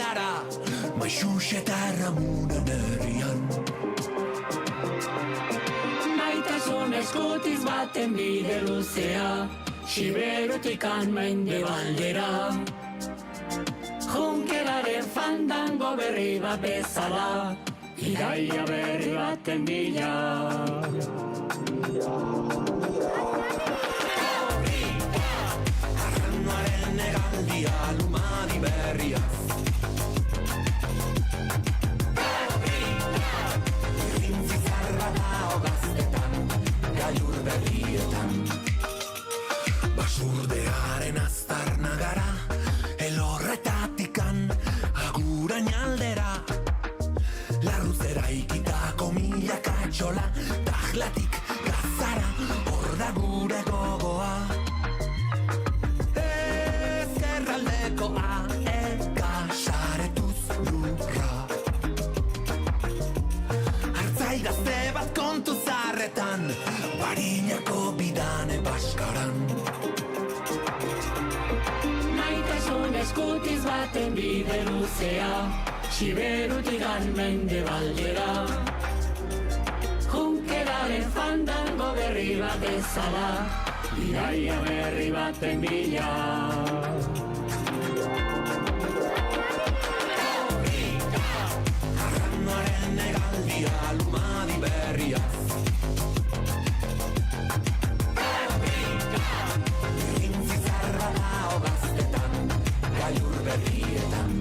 gara, Maixux eta Ramunen herrian. Maitasun eskutiz baten bide luzea, Siberutikan mendebaldera. Junkeraren fandango berri bat bezala, iraia berri baten bila. Arranuaren negaldia lumadi berriaz. Irrintzi zarra da hogaztetan, gailur berrietan. Basurdearen aztarna gara, elorretatikan agurain aldera. Larruzera ikitako milaka txola, tajlatik gazara, hor da gure gogoa. Ezkerraldeko aeka saretuz lurra. Artzai gazte bat kontu zarretan, Barinako bidane baskaran. Maitasun eskutiz baten bide luzea, Siberutikan mendebaldera. Junkeraren fandango berri bat bezala, iraia berri baten bila. Arranuaren negaldia lumadi berriaz. Irrintzi zarra da hogaztetan, gailur berrietan.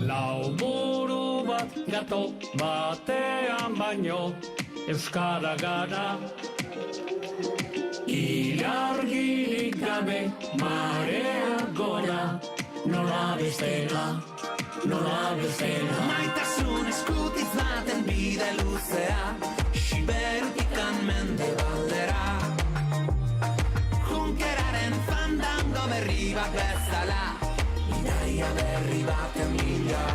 Lau buru bat gato batean baino, euskara gara. Ilargirik gabe marea gora, nola bestela, nola bestela. Maitasun eskutitz baten bide luzea, Siberutikan mendebaldera. Junkeraren fandango berri bat bezala, iraia berri baten bila.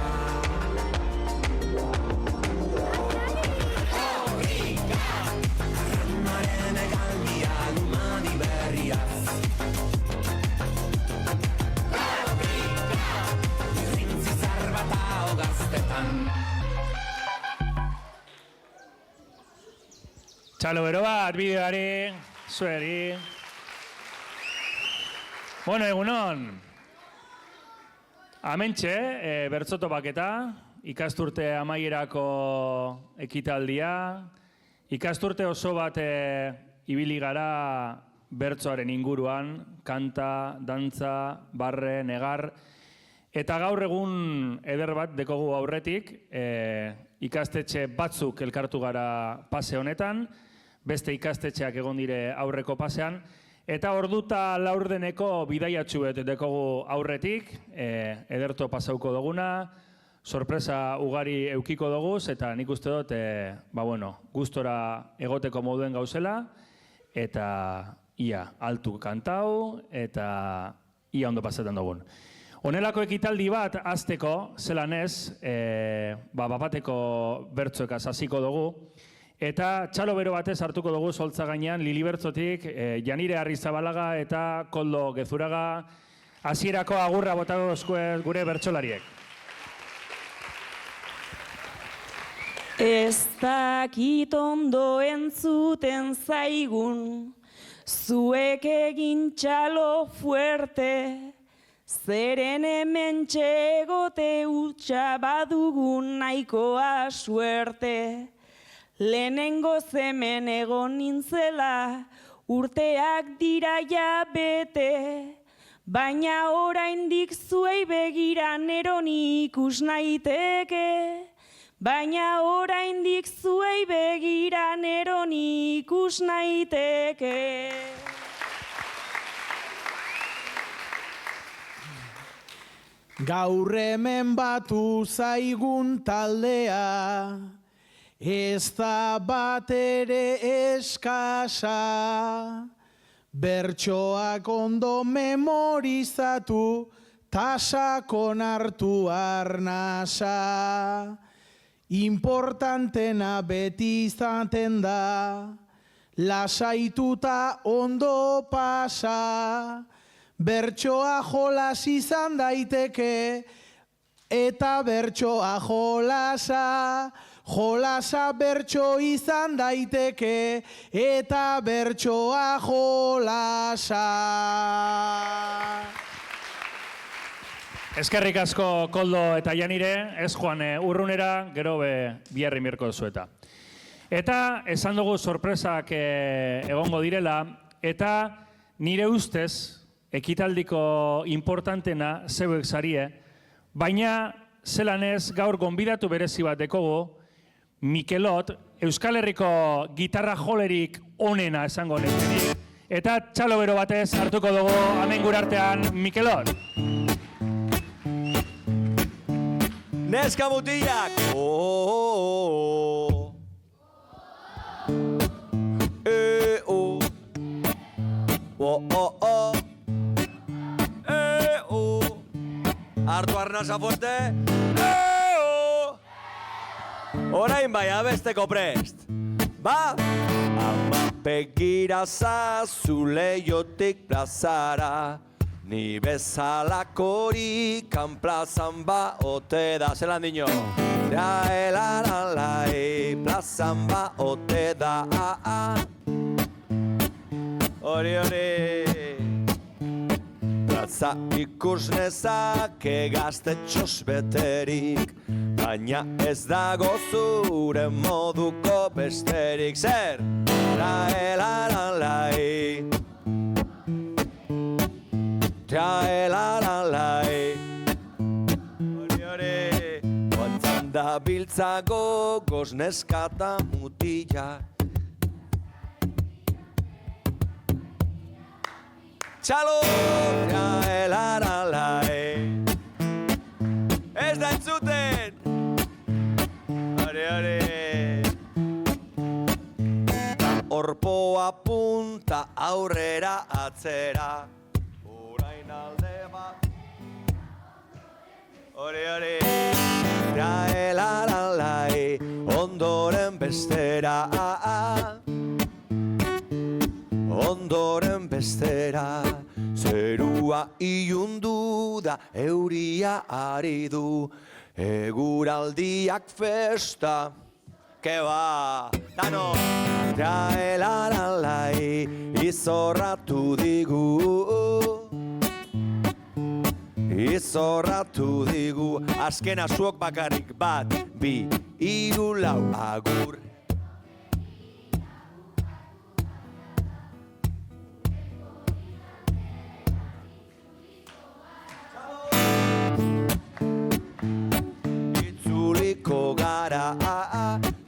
Arranuaren egaldia lumadi berriaz. Irrintzi zar bat hogaztetan. Txalo bero bat, bideoari, zueri. Bueno, egunon. Hementxe, bertso topaketa, ikasturte amaierako ekitaldia, ikasturte oso bat ibili gara bertsoaren inguruan, kanta, dantza, barre, negar, eta gaur egun eder bat dekogu aurretik, ikastetxe batzuk elkartu gara pase honetan, beste ikastetxeak egon dire aurreko pasean, eta orduta laurdeneko bidaiatxuet dekogu aurretik, ederto pasauko duguna, sorpresa ugari eukiko duguz, eta nik uste dut, gustora egoteko moduen gauzela, eta ia altu kantau, eta ia ondo pasetan dugun. Honelako ekitaldi bat azteko, zelan ez, bapateko bertzoekaz hasiko dugu, eta txalo bero batez hartuko dugu soltza gainean Lili Bertzotik, Janire Arrizabalaga eta Koldo Gezuraga, hasierako agurra botako gure bertsolariek. Ez dakit ondo entzuten zaigun, zuek egin txalo fuerte, zeren hemen txegote utxa badugun nahikoa suerte. Lehenengo hemen egon nintzela, urteak dira ja bete, baina oraindik zuei begira neroni ikus naiteke. Baina oraindik zuei begira neroni ikus naiteke. Gaur hemen batu zaigun taldea, ez da bat ere eskasa, bertsoak ondo memorizatu, tasakon hartu arnasa. Importantena beti izaten da, lasaituta ondo pasa, bertsoa jolas izan daiteke, eta bertsoa jolasa, jolasa bertso izan daiteke, eta bertsoa jolasa. Eskerrik asko Koldo eta Janire, ez joan urrunera, gero biharri mirko zueta. Eta esan dugu sorpresak egongo direla, eta nire ustez, ekitaldiko importantena zeuek zarie, baina zelan ez gaur gonbidatu berezi bat dekogu, Mikelot, Euskal Herriko gitarra jolerik onena esango nezenik, eta txalo bero batez hartuko dugu hemen gure artean Mikelot. Neska mutilak! Oh. Hartu arnasa fuerte. Orain bai abesteko prest. Ba! Ama begira zazu leiotik plazara, ni bezalakorik plazan ba ote da. Zelan dino? Raelaralai, plazan ba ote da. Hori. Plaza ikus nezake gaztetxos beterik, baina ez dago zure moduko besterik. Zer? Raelaralai, raelaralai. Hori. Guantzan da biltzago gozneskata mutila. Txalo! Raelaralai. Ez da entzuten! Hori. Orpoa punta aurrera atzera, orain alde bat. Hori. Raelaralai, ondoren bestera. Ondoren bestera, zerua ilundu da, euria ari du, eguraldiak festa, ke ba, dano! Raelaralai, izorratu digu, azkena zuok bakarrik, 1, 2, 3, 4, agur.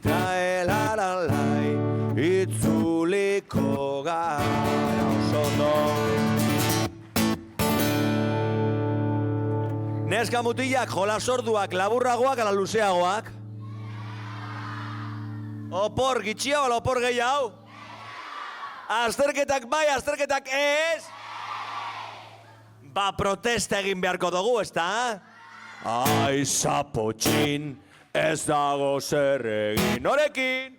Raelaralai, itzuliko gara osondo. Neska mutilak, jolasorduak, laburragoak ala luzeagoak? Opor gitxia ala opor gehiago? Azterketak bai, azterketak ez? Ba, protesta egin beharko dugu, ezta? Ai, zapotxin, ez dago zer egin. Norekin?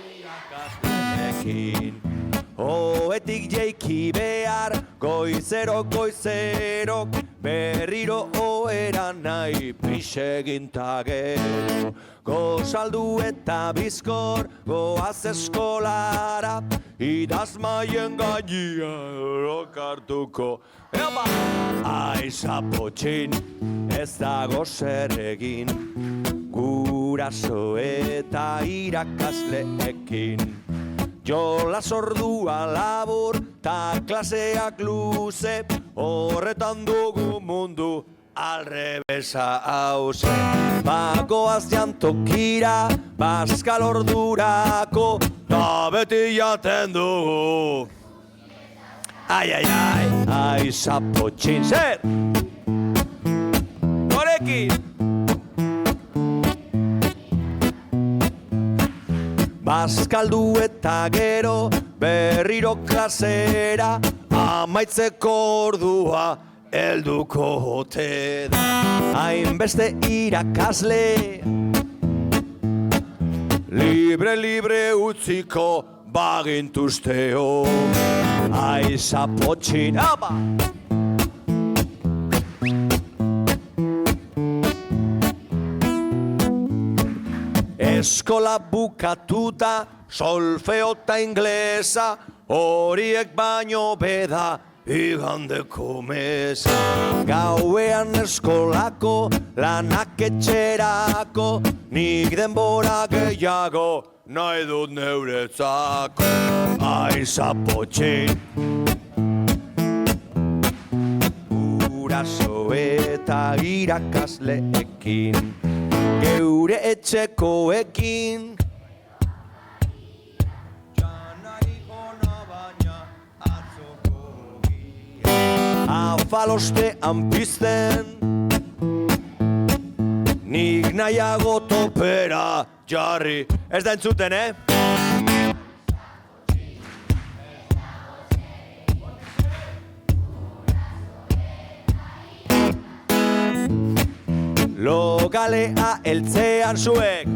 Irakasleekin. Oetik jeiki behar, goizerok, berriro oera nahi prisegin tagero. Gozaldu eta bizkor, goaz eskolara, idazmaien gainia erokartuko. Eopa! Ai, zapotxin, ez dago zer egin, guraso eta irakasleekin. Jola sordua labur, ta klaseak luze, horretan dugu mundu alrebesa hauze. Bagoaz jantokira, bazkal ordurako, ta beti jaten dugu. Ai, zapotxin, zer! Norekin! Bazkaldu eta gero berriro klasera, amaitzeko ordua helduko ote da. Hainbeste irakasle, libre utziko bagintuzteo. Ai, zapotxin, apa! Eskola bukatuta, solfeo eta inglesa, horiek baino beda, igandeko mesa. Gauean eskolako, lanak etxerako, nik denbora gehiago, nahi dut neuretzako. Aizapotxin, guraso eta irakasleekin, geure etxekoekin. Janari ona baina atzoko gian. Afalostean pizten, nik nahiago topera jarri. Ez da entzuten, Logalea eltzean zuek.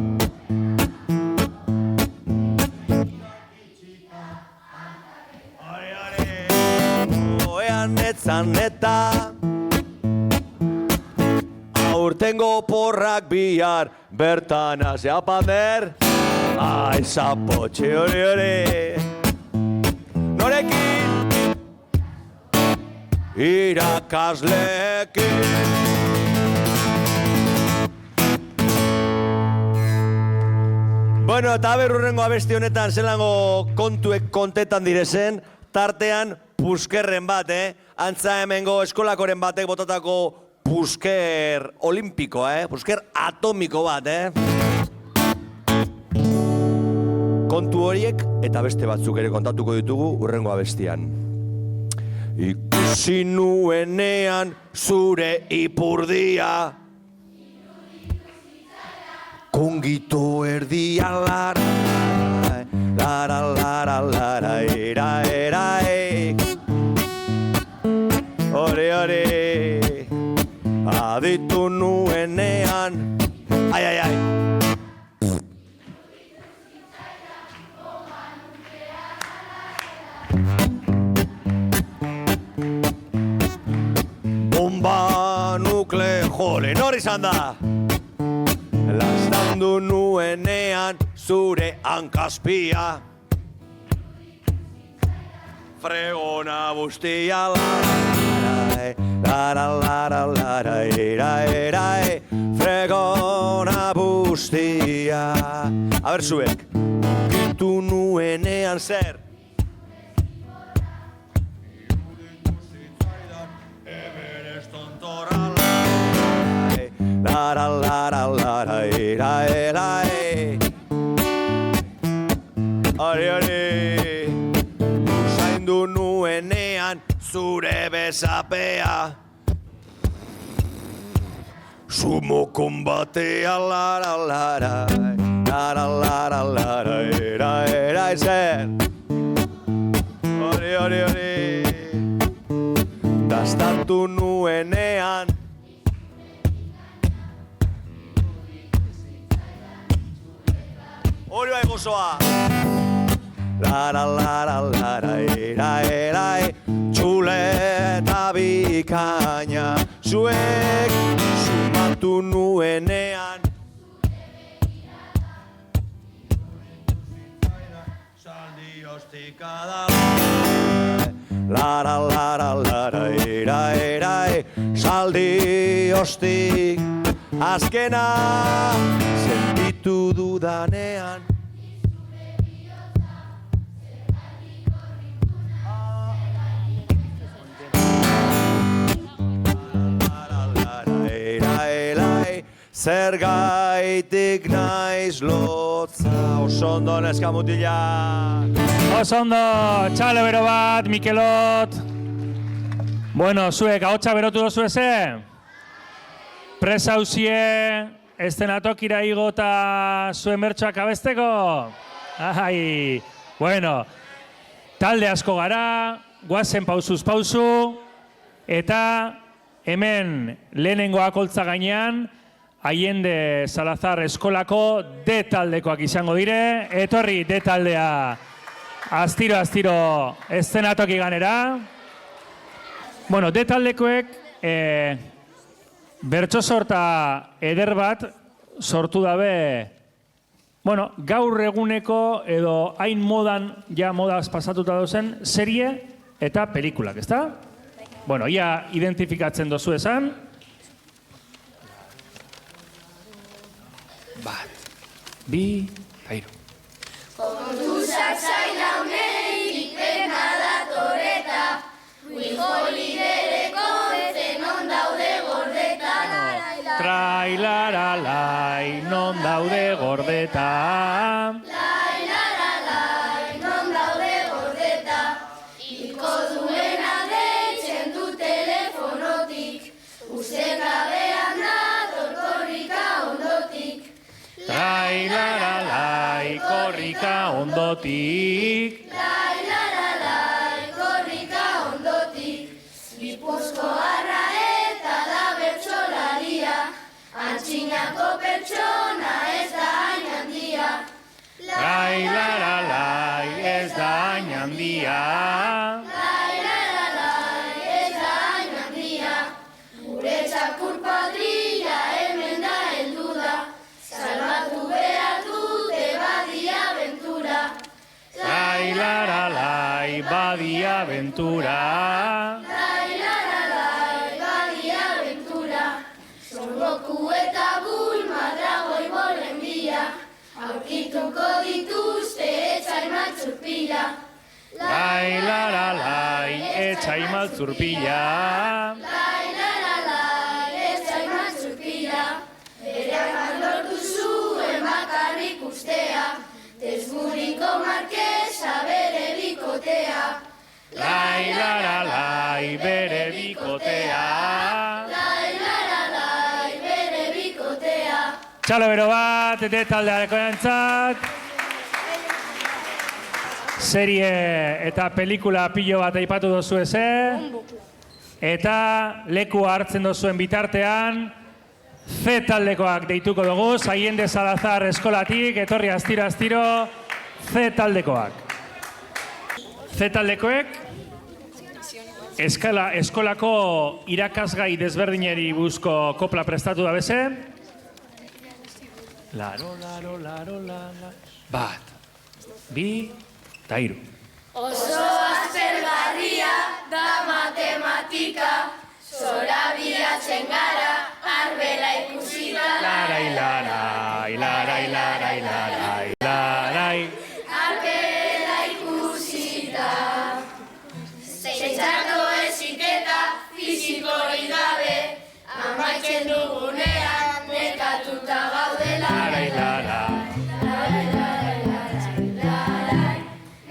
Oean etzan eta aurtengo porrak bihar bertan azea pander. Ai, zapotxe hori. Norekin? Irakasleekin. Bueno, eta berrurrengo abesti honetan zelango kontuek kontetan direzen, tartean puskerren bat, Antza hemengo eskolakoren batek botatako pusker olimpikoa, pusker atomiko bat, Kontu horiek eta beste batzuk ere kontatuko ditugu urrengo abestian. Ikusi nuenean zure ipurdia, kongito erdia lara, lara, lara, lara, era, ore, ore, aditu nuenean, ai. Bomba nukle, jole, nori izan da? Lastandu nuenean zure hankazpia, fregona bustia, lara, era, fregona bustia. A ber, zuek, gitu nuenean zer? Lara, era, Ari, usaindu nuenean zure bezapea, sumo konbatea, lara, era, ezer. Ari, dastatu nuenean, hori bai gozoa. Lara, era, txuleta bikaina, zuek sumatu nuenean. Saldi ostikada. Lara, era, saldi ostik. Azkena sentitu dudanean. Zergaitik naiz lotza, osondo neska mutila. Osondo, txale bero bat, Mikelot. Bueno, zuek, ahotsa berotu dozu eze? Presa hausie, estenatokira igota zuen bertsoak abesteko? Ai, bueno, talde asko gara, guazen pausuz pausu, eta hemen lehenengo akoltza gainean, Allende Salazar eskolako D taldekoak izango dire, etorri D taldea astiro eszenatoki ganera. Bueno, D taldekoek bertso sorta eder bat sortu dabe Bueno, gaur eguneko edo hain modan, ja modaz pasatuta dozen, serie eta pelikulak, ezta? Bueno, ia identifikatzen dozu esan. Bat, bi, eta hiru. Kontuzak zaila honeik pena datoreta, Frijolidereko non daude gordeta. Trailaralai, non daude gordeta. Lailaralai, non daude gordeta. Iko duena deitzen du telefonotik, ustekabean dator korrika ondotik. Trailaralai, korrika ondotik. Lailaralai, korrika ondotik. Gipuzkoarra eta da bertsolaria, antxinako pertsona ez da hain handia. Trailaralai, ez da hain handia. Lailaralai, ez da hain handia. Gure txakur-padrilla hemen da heldu da, salbatu behar dute badia aventura. Trailaralai, badia aventura. Lailaralai, badia aventura. Sorboku eta Bulma dragoi bolen bila, aurkituko dituzte etxai maltzurpila. Trailaralai, etxai maltzurpila. Lailaralai, etxai maltzurpila. Berean lortu zuen bakarrik ustea, Tesburiko markesa bere bikotea. Trailaralai, bere bikotea. Lailaralai, bere bikotea. Txalo bero bat, eta taldeareko entzat. Serie eta pelikula pilo bat aipatu dozu eze. Eta leku hartzen dozuen bitartean, Z taldekoak deituko dugu, Aiende Salazar eskolatik, etorri astiro, Z taldekoak. Z taldekoek, eskolako irakasgai desberdineri buruzko kopla prestatu da beze. Laro, laro, laro, laro. Bat, bi, eta hiru. Oso aztergarria da matematika, zorabiatzen gara, arbela ikusita. Larai, larai, larai, larai, larai, larai. Arbela ikusita. Zeitzako eziketa, fizikori gabe, amaitzen dugunean, nekatuta gaudela. Larai, larai.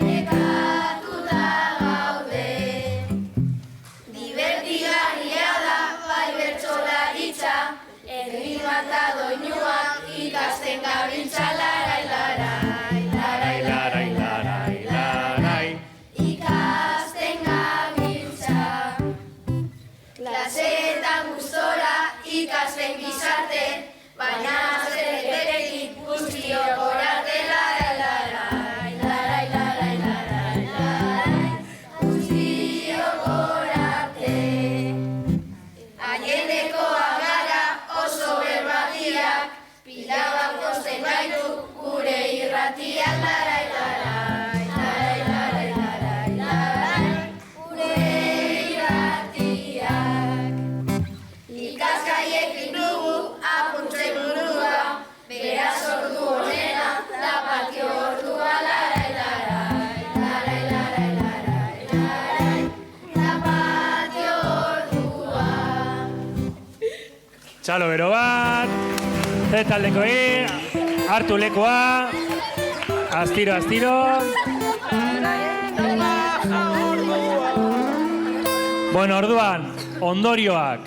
Nekatuta gaude. Divertigarria da, bai bertsolaritza, errima eta doinuak ikasten gabiltza. Larai, larai, larai, Larai, larai, larai. ikasten gabiltza. Klaseetan gustora ikasten gizarte, baina azterketekin guztio gorarte. Larai, larai, larai, larai, larai, larai, guztio gorarte. Aiendekoak gara oso berbatiak, pila bat posten gaitu gure irratiak. Larai, larai, larai, larai, larai, larai, gure irratiak. Ikaskaiekin dugu apurtzen burua, beraz ordu honena da patio ordua. Larai, larai, larai, larai, larai, larai, da patio ordua. Txalo bero bat, Z taldekoei, hartu lekoa, astiro. Bueno, orduan, ondorioak,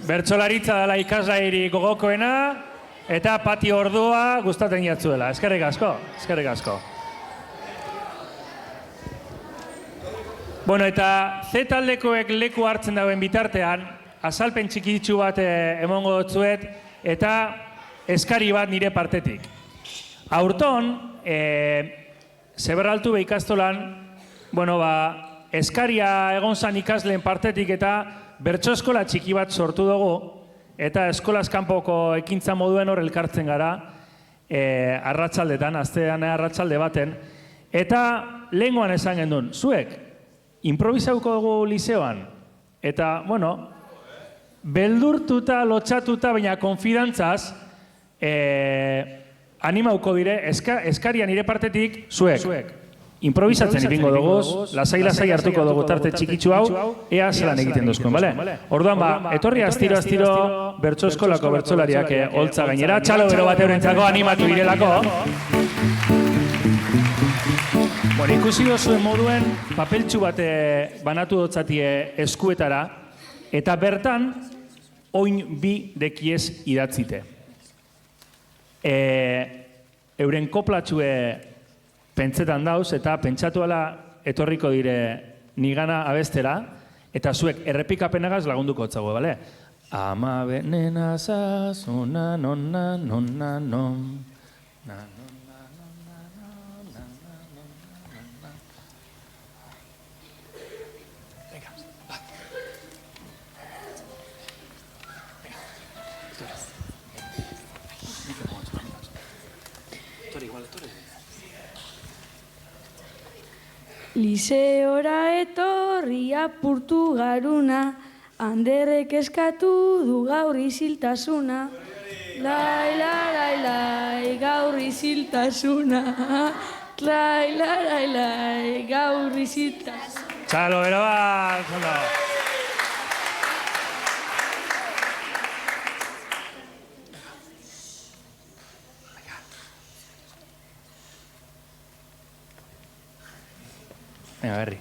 bertsolaritza dela ikaslairi gogokoena, eta patio ordua gustatzen jatzuela. Eskerrik asko, eskerrik asko. Bueno, eta Z taldekoek leku hartzen dauen bitartean, azalpen txikitsu bat emongo dutzuet, eta eskari bat nire partetik. Aurton, Zeberraltu ikastolan, bueno, eskaria egon zan ikasleen partetik eta bertso eskola txiki bat sortu dugu, eta eskolaz kanpoko ekintza moduen hor elkartzen gara. arratsaldetan, astean arratsalde baten, eta lehengoan esan gendun, zuek, improvisauko dugu liseoan, eta, bueno, beldurtuta, lotxatuta, baina konfidantzaz, animauko dire, eskaria nire partetik, zuek. Improvisatzen ipingo dugu, lasai hartuko dugu tarte txikitsu hau, ea zelan egiten duzkuen, bale? Orduan ba, etorri astiro bertso eskolako bertsolariak holtza gainera, txalo bero bat eurentzako animatu direlako. Bueno, ikusi dozuen moduen, papeltxu bat banatu dotzatie eskuetara, eta bertan, oin bi dekiez idatzite. Euren koplatxue pentsetan dauz, eta pentsatuala etorriko dire nigana abestera, eta zuek errepikapenagaz lagunduko otzago, bale? Ama benena zazuna nona nona non. Liseora etorri apurtu garuna, Anderrek eskatu du gaur isiltasuna. Lai, lai, lai, gaur isiltasuna. Lai, lai, lai, gaur isiltasuna. Txalo, bero bat, zondo. Berri.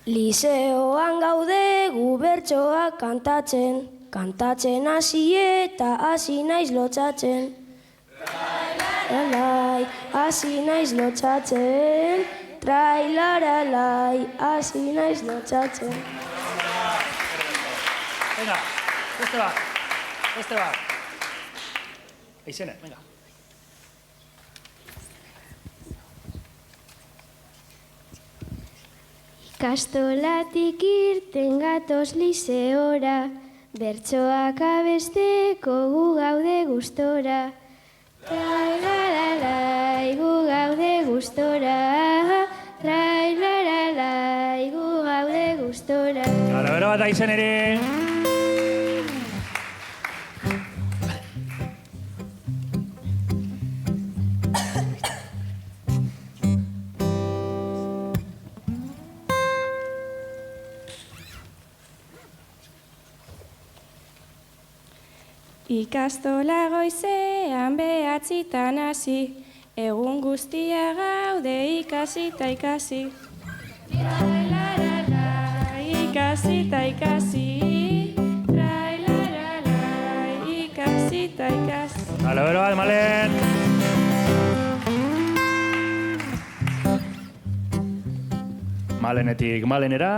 Liseoan gaude gu bertsoak kantatzen hasi eta hasi naiz lotxatzen. Lai, hasi naiz lotxatzen. Trai, lai, hasi naiz lotxatzen. Venga, beste bat. Aizene, venga. Ikastolatik irten gatoz liseora, bertsoak abesteko gu gaude gustora. Trai, lai, gu gaude gustora. Trai, lai, gu gaude gustora. Txalo, bero bat aizen ere. Ikastola goizean behatzitan hasi, egun guztia gaude ikasi ta ikasi. Ikasi ta ikasi. Ikasi ta ikasi. Txalo, bero bat, Malen. Malenetik Malenera.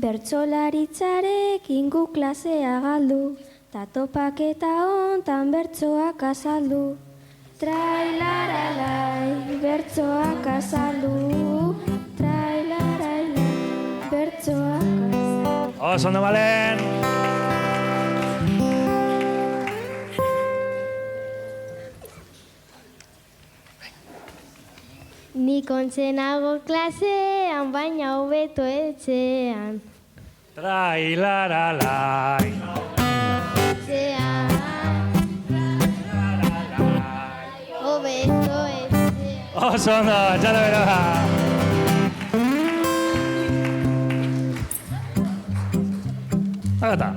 Bertsolaritzarekin gu klasea galdu, ta topaketa hontan bertsoak azaldu. Trai, lai, bertsoak azaldu. Trai, lai, bertsoak azaldu. Ondo, Malen! Nik ontzenago klasean, baina hobeto etxean. Trai, lara, lai. Etxean. Hobeto etxean. Ondo, txalo, bero bat. Agata.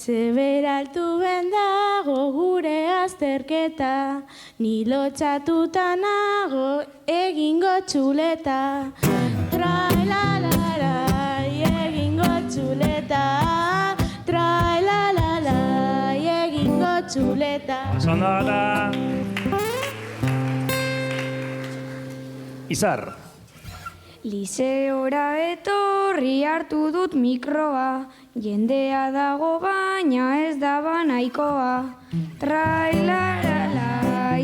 Zeberaltu bendago gure azterketa, ni lotxatuta nago egingo txuleta. Trai, egingo txuleta. Trai, egingo txuleta. Ondo, agata. Izar. Liseora etorri hartu dut mikroa, jendea dago baina ez daba nahikoa. Trai,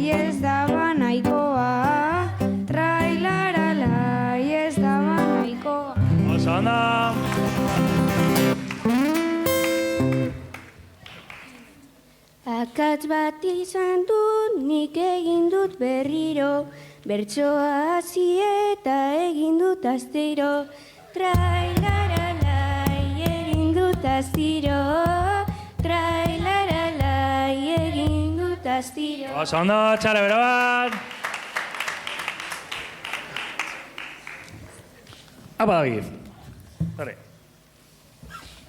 ez daba nahikoa. Trai, ez daba nahikoa. Ondo. Urrats bat izan dut, nik egin dut berriro, bertsoa hasi eta egin dut astiro. Trailaralai egin dut astiro, trailaralai egin dut astiro. Oso ondo, txalo bero bat. Apa, David. Hore.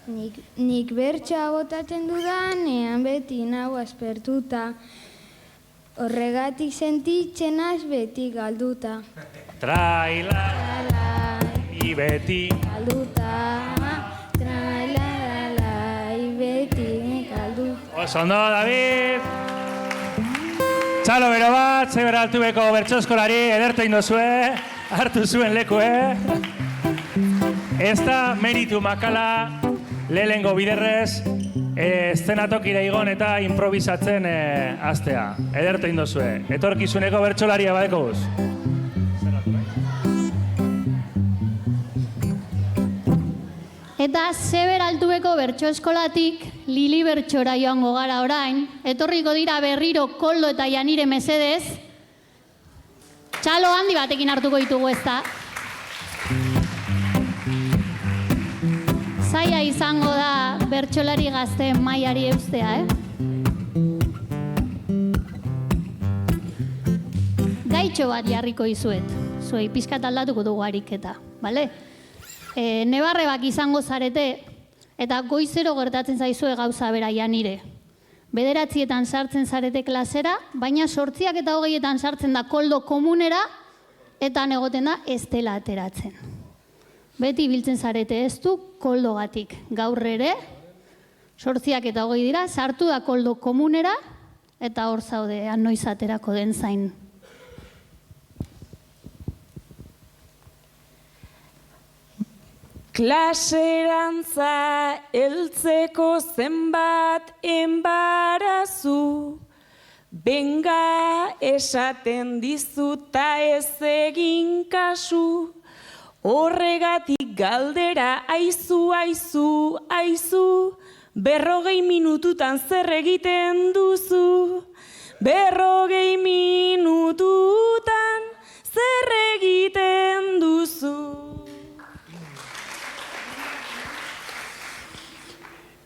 Nik bertsoa botatzen dudanean beti nago aspertuta, horregatik sentitzen naiz beti galduta. Trailalai beti Galduta, trailalai beti galduta. Oso ondo, David. Txalo bero bat, Zeber Altubeko bertsoskolari ederto indozue, hartu zuen lekue. Ez da meritu makala, lehengo biderrez, eszenatokira igon eta improvisatzen hastea. Ederto indozue. Etorkizuneko bertsolaria badeko guz. Eta Zeber Altubeko bertso eskolatik Lili bertsora joango gara orain. Etorriko dira berriro Koldo eta Janire mesedez. Txalo handi batekin hartuko ditugu ezta. Zaila izango da bertsolari gazteen mailari eustea, Gaitxo bat jarriko izuet. Zuei pizkat aldatuko dugu ariketa, bale? Nebarrebak izango zarete, eta goizero gertatzen zaizue gauza bera Janire. 9:00 sartzen zarete klasera, baina 8 eta 20 sartzen da Koldo komunera, eta egoten da ez dela ateratzen. Beti biltzen zarete ez du Koldogatik. Gaur ere, 8 eta 20 dira, sartu da Koldo komunera, eta hor zaude noiz aterako den zain. Klaserantza heltzeko zenbat enbarazu, benga esaten dizuta ez egin kasu, horregatik galdera aizu, 40 minututan zer egiten duzu, 40 minututan zer egiten duzu.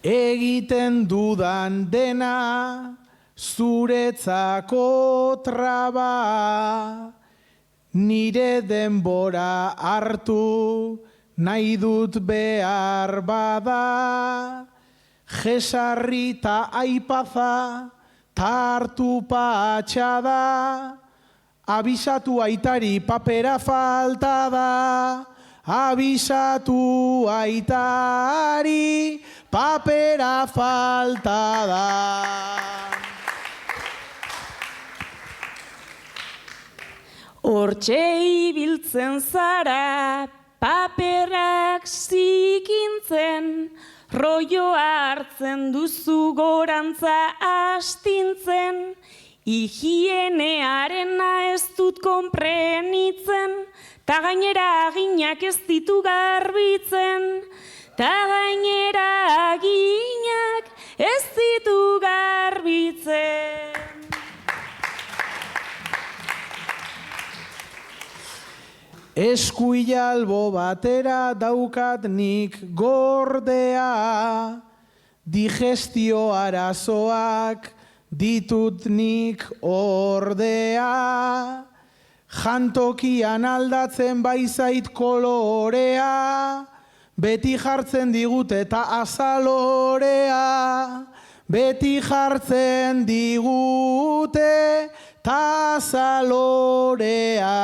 Egiten dudan dena zuretzako traba, nire denbora hartu nahi dut behar bada, jesarri ta aipaza tartu patxada, abisatu aitari papera falta da, abisatu aitari papera falta da. Hortxe ibiltzen zara, paperak zikintzen, rolloa hartzen duzu gorantza astintzen, higienearena ez dut konprenitzen, ta gainera aginak ez ditu garbitzen, ta gainera aginak ez ditu garbitzen. Eskuila albo batera daukat nik gordea, digestio arazoak ditut nik ordea, jantokian aldatzen baizait kolorea, beti jartzen digute eta azalorea, beti jartzen digute eta azalorea.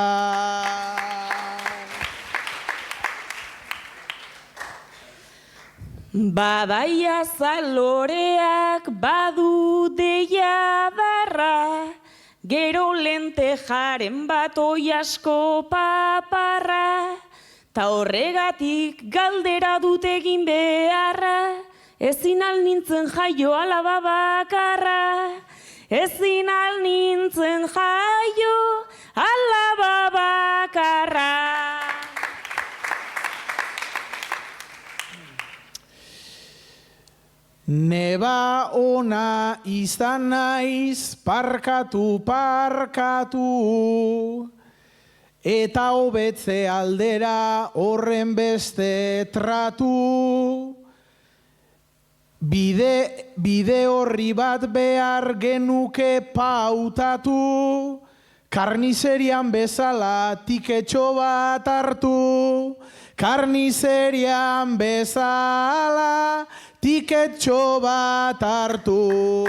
Badaia zaloreak badu deia darra, gero lentejaren bat oi asko paparra, ta horregatik galdera dut egin beharra, ezin al nintzen jaio alaba bakarra, ezin al nintzen jaio alaba bakarra. Neba ona izan naiz, parkatu, parkatu, eta hobetze aldera horren beste tratu. Bide horri bat behar genuke pautatu, karnizerian bezala tiketxo bat hartu, karnizerian bezala tiketxo bat hartu.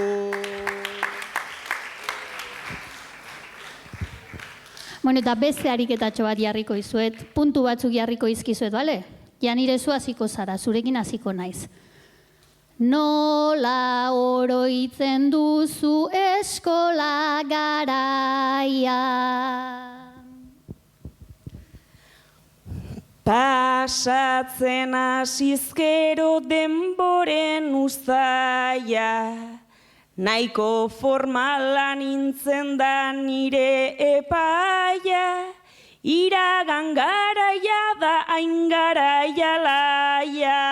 Bueno, eta beste ariketatxo bat jarriko izuet, puntu batzuk jarriko izkizuet, bale? Ja nire zu hasiko zara, zurekin hasiko naiz. Nola oroitzen duzu eskola garaia? Pasatzen hasizkero denboren uzaia, nahiko formala nintzen da nire epaia, iragan garaia da hain garaia laia.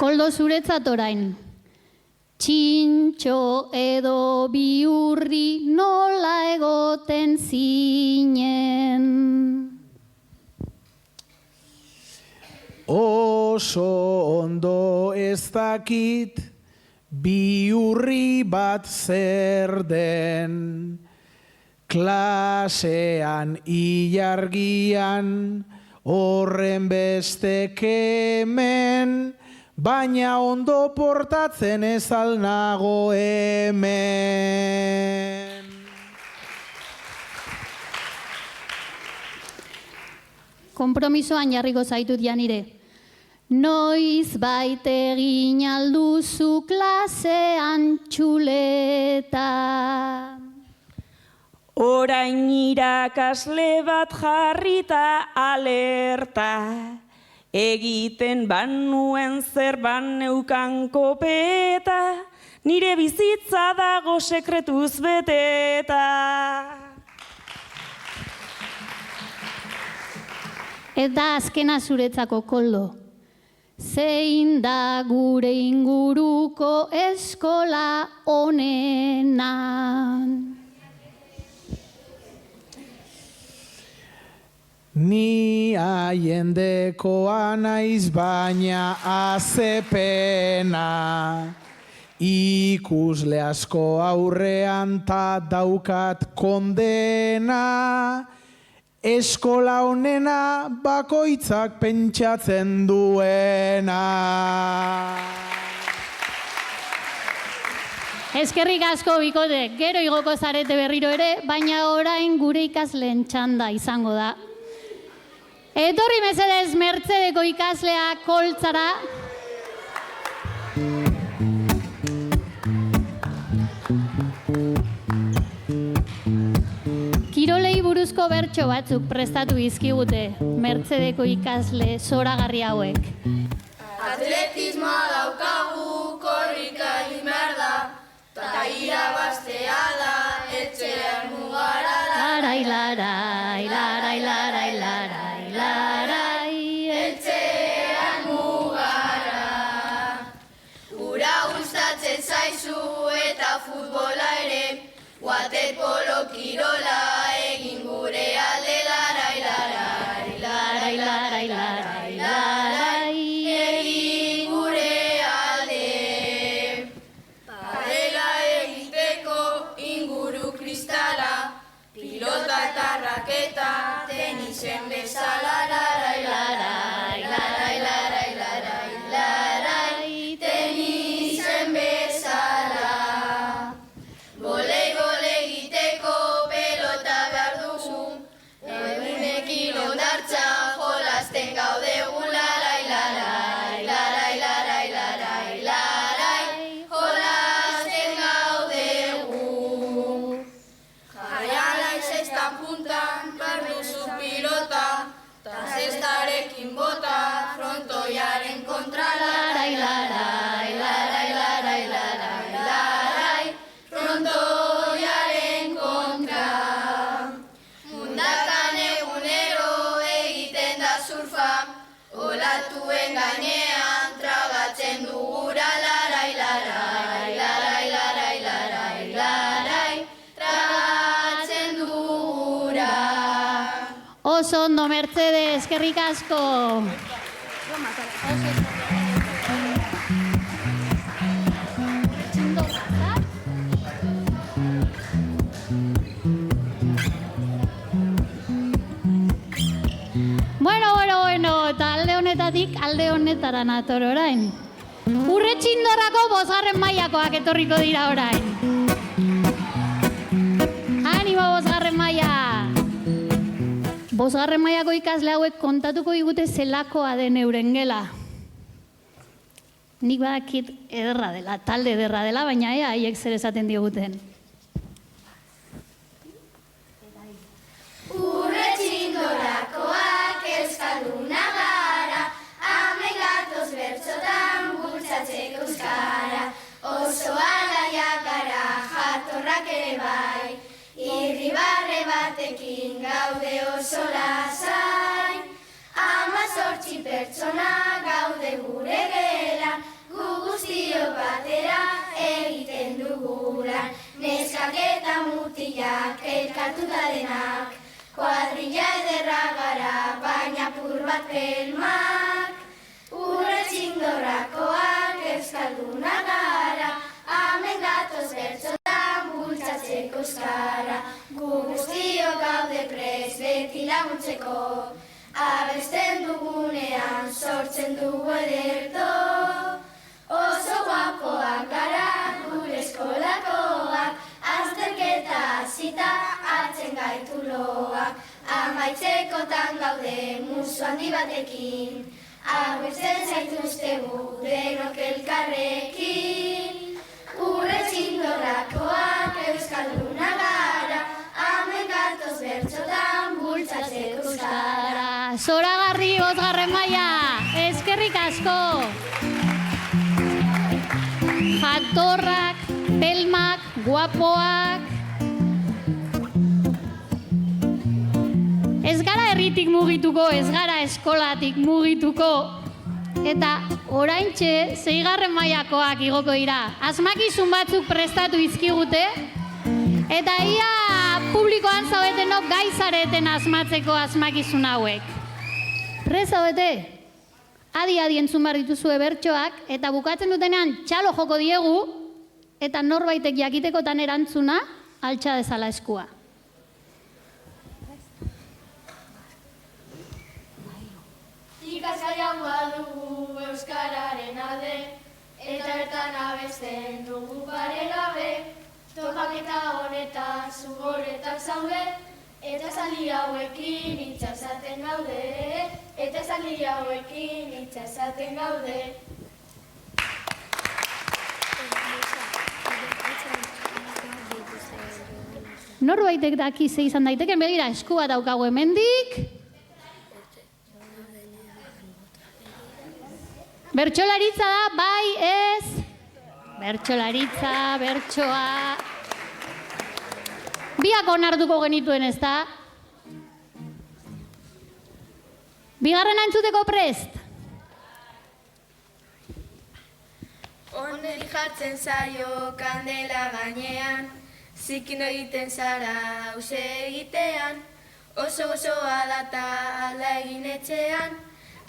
Koldo zuretzat orain. Txintxo edo biurri nola egoten zinen. Oso ondo ez dakit biurri bat zer den. Klasean ilargian horren beste kemen, baina ondo portatzen ez alnago hemen. Konpromisoan jarriko zaitut janire. Noiz baite egin alduzu klasean txuleta. Orain irakasle bat jarrita alerta, egiten banuen zer baneukan kopeta, nire bizitza dago sekretuz beteta. Eta azkena zuretzako, Koldo. Zein da gure inguruko eskola honenan? Ni haiendekoa naiz baina azepena, ikusle asko aurrean ta daukat kondena, eskola honena bakoitzak pentsatzen duena. Eskerrik asko bikote, gero igoko zarete berriro ere, baina orain gure ikasleen txanda izango da. Etorri mesedez Mertzedeko ikaslea koltzara. Kirolei buruzko bertso batzuk prestatu dizkigute Mertzedeko ikasle zoragarri hauek. Atletismoa daukagu, korrika egin behar da, ta irabaztea da, etxean mugara da. Larai, larai, larai, larai, larai, larai, etxean mugara. Ura gustatzen zaizu eta futbola ere, waterpolo kirola egin gure alde. Larai, larai, larai, larai, larai, larai, egin gure alde. Padela egiteko inguru kristala, pilota eta raketa tenisen bezala. Larai, larai, larai, larai, larai, larai, tenisen bezala. Voleibol egiteko pelota behar duzu, egunekin ondartza jolasten gaudegu. Larai, larai, larai, larai, larai, larai, jolasten gaudegu. Jaiala sextan puntan behar duzu pilota, ta sextarekin bota frontoiaren kontra. Larai, larai, larai, larai, larai, larai, frontoiaren kontra. Mundakan egunero egiten da surfa, gainean tragatzen dugura larai, larai, larai, larai, larai, larai, tragatzen dugura. Oso ondo, Mercedes, eskerrik asko. Bueno, eta alde honetatik alde honetara nator orain. Urretxindorrako 5. mailakoak etorriko dira orain. Animo 5. maila! 5. mailako ikasle hauek kontatuko digute zelakoa den euren gela. Nik badakit ederra dela, talde ederra dela, baina haiek zer esaten diguten. Urretxindorakoak euskalduna gara, hemen gatoz bertsotan bultzatzeko euskara. Oso alaiak gara jatorrak ere bai, irribarre batekin gaude oso lasai. 18 pertsona gaude gure gelan, gu guztiok batera egiten dugula. Neskak eta mutilak elkartuta denak, kuadrilla ederra gara, baina pur bat pelmak. Urretxindorrakoak euskalduna gara, hemen gatoz bertsotan bultzatzeko euskara. Gu guztiok gaude prest beti laguntzeko, abesten dugunean sortzen dugu ederto. Oso guapoak gara gure eskolakoak, azterketa hasita hartzen gaitu loak. Amaitzekotan gaude musu handi batekin, abesten zaituztegu denok elkarrekin. Urretxindorrakoak euskalduna gara, hemen gatoz bertsotan bultzatzeko euskara. Zoragarri 5. maila, eskerrik asko. Jatorrak, pelmak, guapoak. Ez gara herritik mugituko, ez gara eskolatik mugituko. Eta oraintxe 6. mailakoak igoko dira. Asmakizun batzuk prestatu izkigute. Eta ia publikoan zaudetenok gai zareten asmatzeko asmakizun hauek. Prest zaudete? Adi entzun behar dituzue bertsoak, eta bukatzen dutenean txalo joko diegu, eta norbaitek jakitekotan erantzuna altxa dezala eskua. Ikasgaia badugu euskararen alde, eta bertan abesten dugu pare gabe. Topaketa honetan zugoretak zaude, eta esaldi hauekin itxasaten gaude, eta esaldi hauekin itxasaten gaude. Norbaitek daki ze izan daiteken, begira eskua daukagu hemendik. Bertsolaritza da, bai, ez? Bertsolaritza, bertsoa. Biak onartuko genituen, ez da? Bigarrena entzuteko prest? Oneri jartzen zaio kandela gainean, zikin egiten zara hause egitean, oso gozoa data alda egin etxean,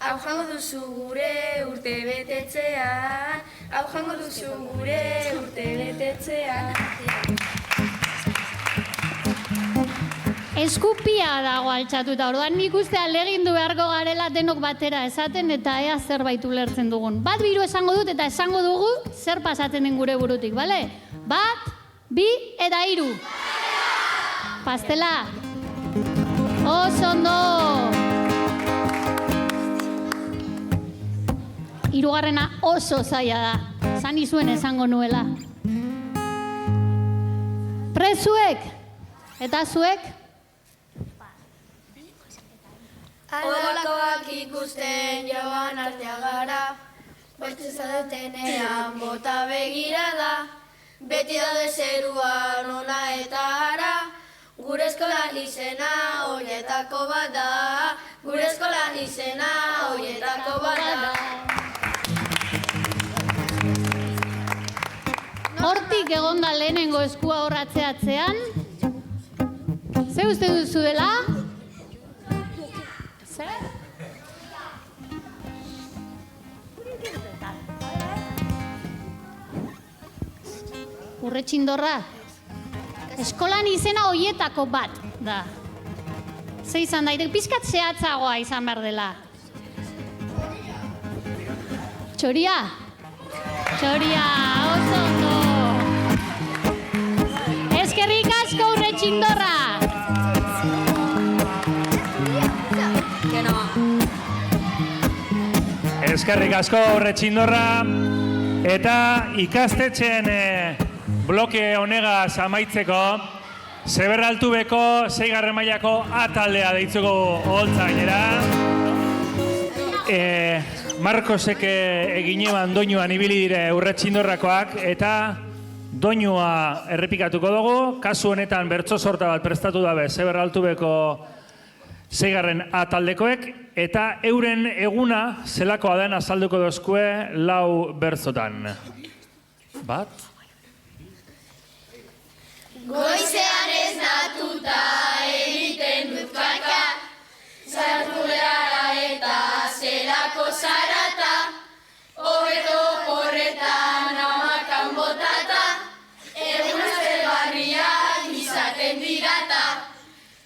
hau jango duzu gure urte betetzean, hau jango duzu gure urte betetzean. Eskupia dago altxatuta, orduan nik uste aldegindu beharko garela denok batera esaten eta ea zerbait ulertzen dugun. Bat biru esango dut eta esango dugu zer pasatzen den gure burutik, bale? 1, 2 eta 3. Pastela. Oso ondo. 3. oso zaila da. Zan izuen esango nuela. Prezuek eta zuek? Olakoak ikusten joan artea gara, beste zadetenean bota begirada, beti daude zeruan ona eta ara, gure eskolan izena hoietako bat da, gure eskolan izena hoietako bat da. Zergatik egonda lehenengo eskua horratzeatzean? Ze uste duzu dela? Zer? Urretxindorra? Eskolan izena hoietako bat da. Ze izan daite, pizkat zehatzagoa izan behar dela. Txoria? Txoria, oso ondo. Eskerrik asko Urretxindorra. Eskerrik asko Urretxindorra. Eta ikastetxeen bloke honegaz amaitzeko, Zeberraltubeko 6. mailako A taldea deitzuko oholtza gainera. Markosek egin eban doinuan ibili dire Urretxindorrakoak, eta doinua errepikatuko dugu. Kasu honetan bertso sorta bat prestatu dabe Zeberraltubeko 6. A taldekoek, eta euren eguna zelakoa den azalduko dozkue 4 bertzotan. Bat? Goizean ez natuta egiten dut kaka, sartu gara eta zelako zarata, hobeto porretan amakan botata, egun aztergarriak izaten dirata,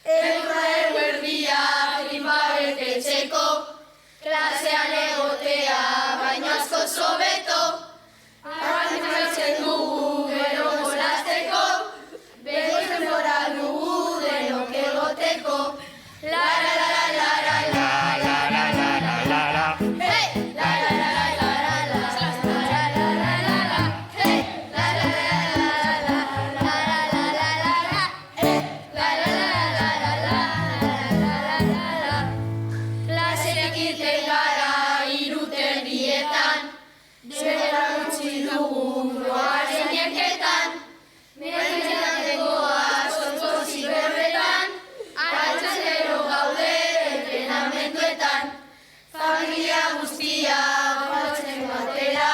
eguna eguerdiak limba betetzeko, klasean egotea baino asko zobeto, arratzen dugu gero molasteko, begoizen bora dugu denok egoteko. La la la la la la la la la la la la la. Hey! La la la la la la la la la la la la. Hey! La la la la la la la la la la la. Hey! La la la la la la la la la la. Klaseak irten gara 3 erdietan, zera utzi dugu doaren eketan. Menetan degoa zontzozik berbetan, altzatero gaude entrenamenduetan. Familia guztia batzen batera,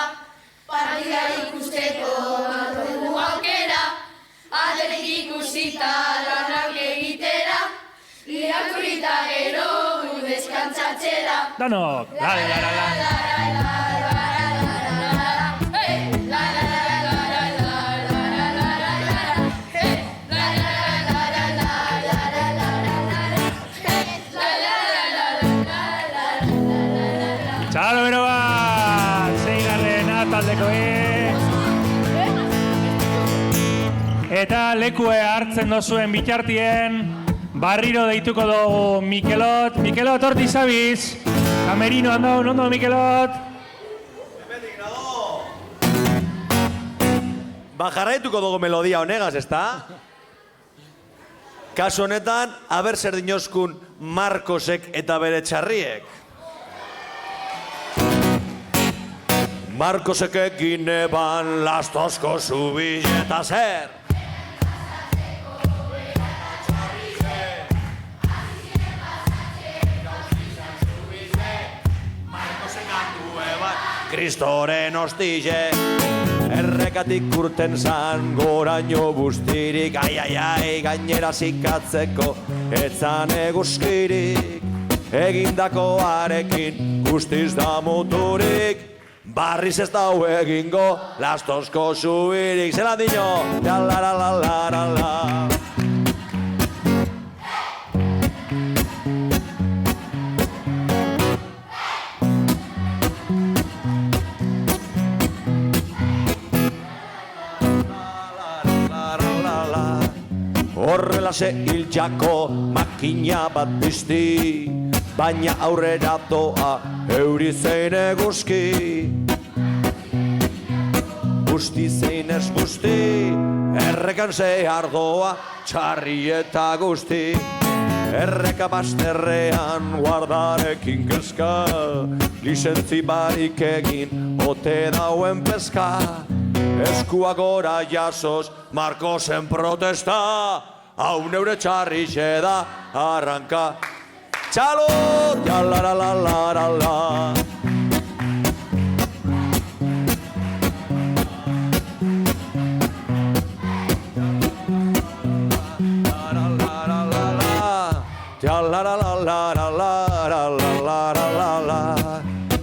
partida ikusteko dugu aukera. Aterik ikusita lanak egitera, irakurrita gero gu deskantzatzera. Danok! La la la la la. Txalo bero bat, 6. A taldekoek. Eta lekue hartzen dozuen bitartien, barriro deituko dugu Mikelot. Mikelot, horti zabiz. Kamerinoan daun, ondo Mikelot. Jarraituko dugu melodia honegaz, ezta? Kasu honetan, aber zer dinoskun Markosek eta bere txarriek. Markosek egin eban lastozko zubilleta zer. Markosek handu eban Kristoren ostile. Errekatik urten zan goraino bustirik, ai, ai, ai, gainera zikatzeko etzan eguzkirik. Egindakoarekin guztiz da muturik, barriz ez dau egingo lastozko zubirik. Zelan dino, la la la la la la la. Horrelase hiltxako makina bat bizti, baina aurrera doa euri zein eguzki. Guzti zein ez guzti, errekan zehar doa txarri eta guzti. Erreka bazterrean guardarekin kezka, lizentzi barik egin ote dauen pezka. Eskua gora jasoz Markosen protesta, hau neure txarri da arranka. Txalo! Ja la la la la la la.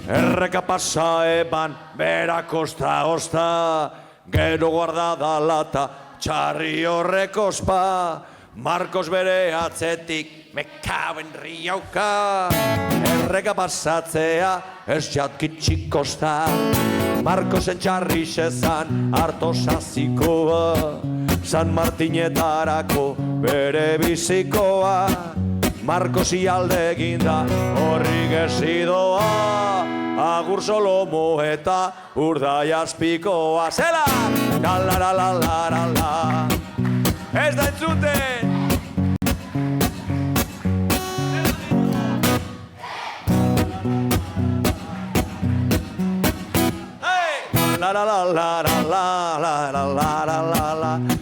Erreka pasa eban, berak osta, gero guarda da lata, txarri horrek ospa. Markos bere atzetik, mekaben riauka. Erreka pasatzea, ez jatkitxik kosta. Markosen txarri sezan, harto sazikoa. San Martinetarako bere bizikoa. Markosi alde eginda horri gezidoa. Agur Solomo eta urdai azpikoa. Zela! La. Ez da entzuten! La.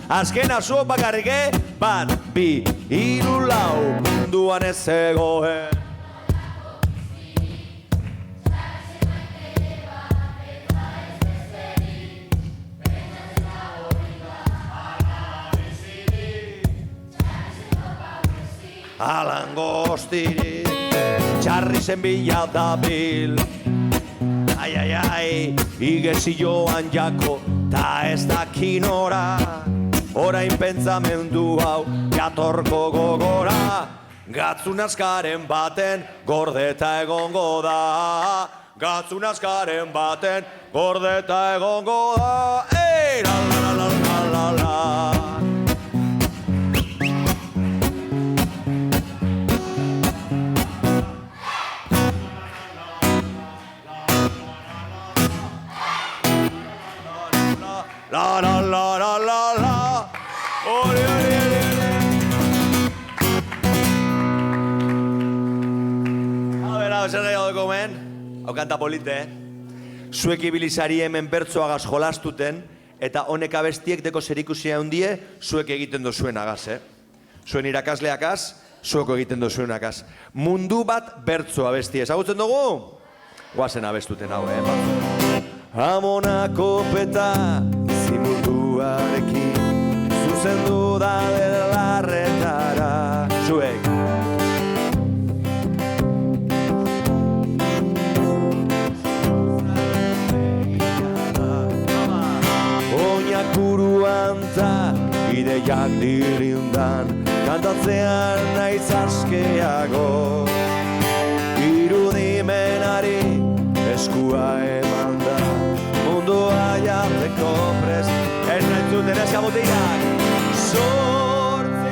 Azkena zuok bakarrik, bat, bi, hiru, lau, munduan ez zegoen. Alangostiri, txarri zen bila dabil. Ai, igezi joan jako, ta ez dakinora. Orain pentsamendu hau, jatorko gogora. Gatzun askaren baten, gordeta egongo da. Gatzun askaren baten, gordeta egongo da. Ei, la. La. Ori. Zer gehiago dugu men? Hau kanta polite, Zuek ibilizari hemen bertzoagaz jolastuten, eta honek abestiek deko zerikusia handie, zuek egiten dozuen agaz, Zuen irakasleakaz, zueko egiten dozuen agaz. Mundu bat bertzo abesti, ezagutzen dugu? Guazen abestuten hau, Amonako peta zimulduarekin zuzendu da larretara. Zuek. Oinak buruan ta ideiak dirindan, kantatzean naiz askeago. Irudimenari eskua eman da, mundua jateko prest. Ez nahitzuten eskabotiak sortzen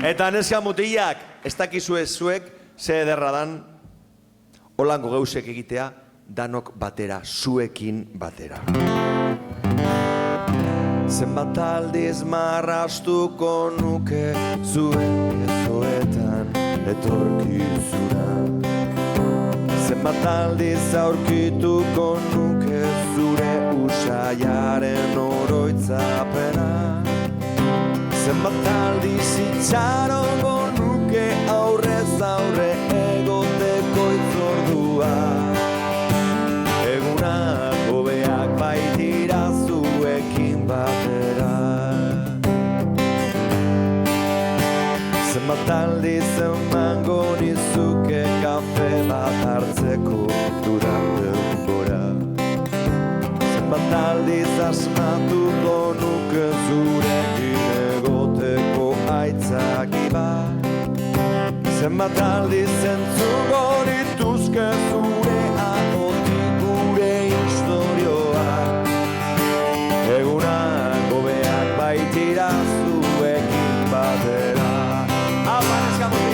Eta neska mutilak, ez dakizue zuek, ze ederra dan, holango gauzek egitea, danok batera, zuekin batera. Zenbat aldiz marrastuko nuke, zuen ezoetan etorkizuna. Zenbat aldiz aurkituko nuke, zure usaiaren oroitzapena. Zenbat aldiz itxarongo nuke aurrez aurre egoteko itzordua. Egunak hobeak baitira zuekin batera. Zenbat aldiz emango nizuke kafe bat hartzeko duran denbora. Zenbat aldiz asmatuko nuke zurekin egoteko aitzaki bat. Zenbat aldiz entzuko nituzke zure ahotik gure historioak. Egunak hobeak baitira zuekin batera. Aparezka mutilak!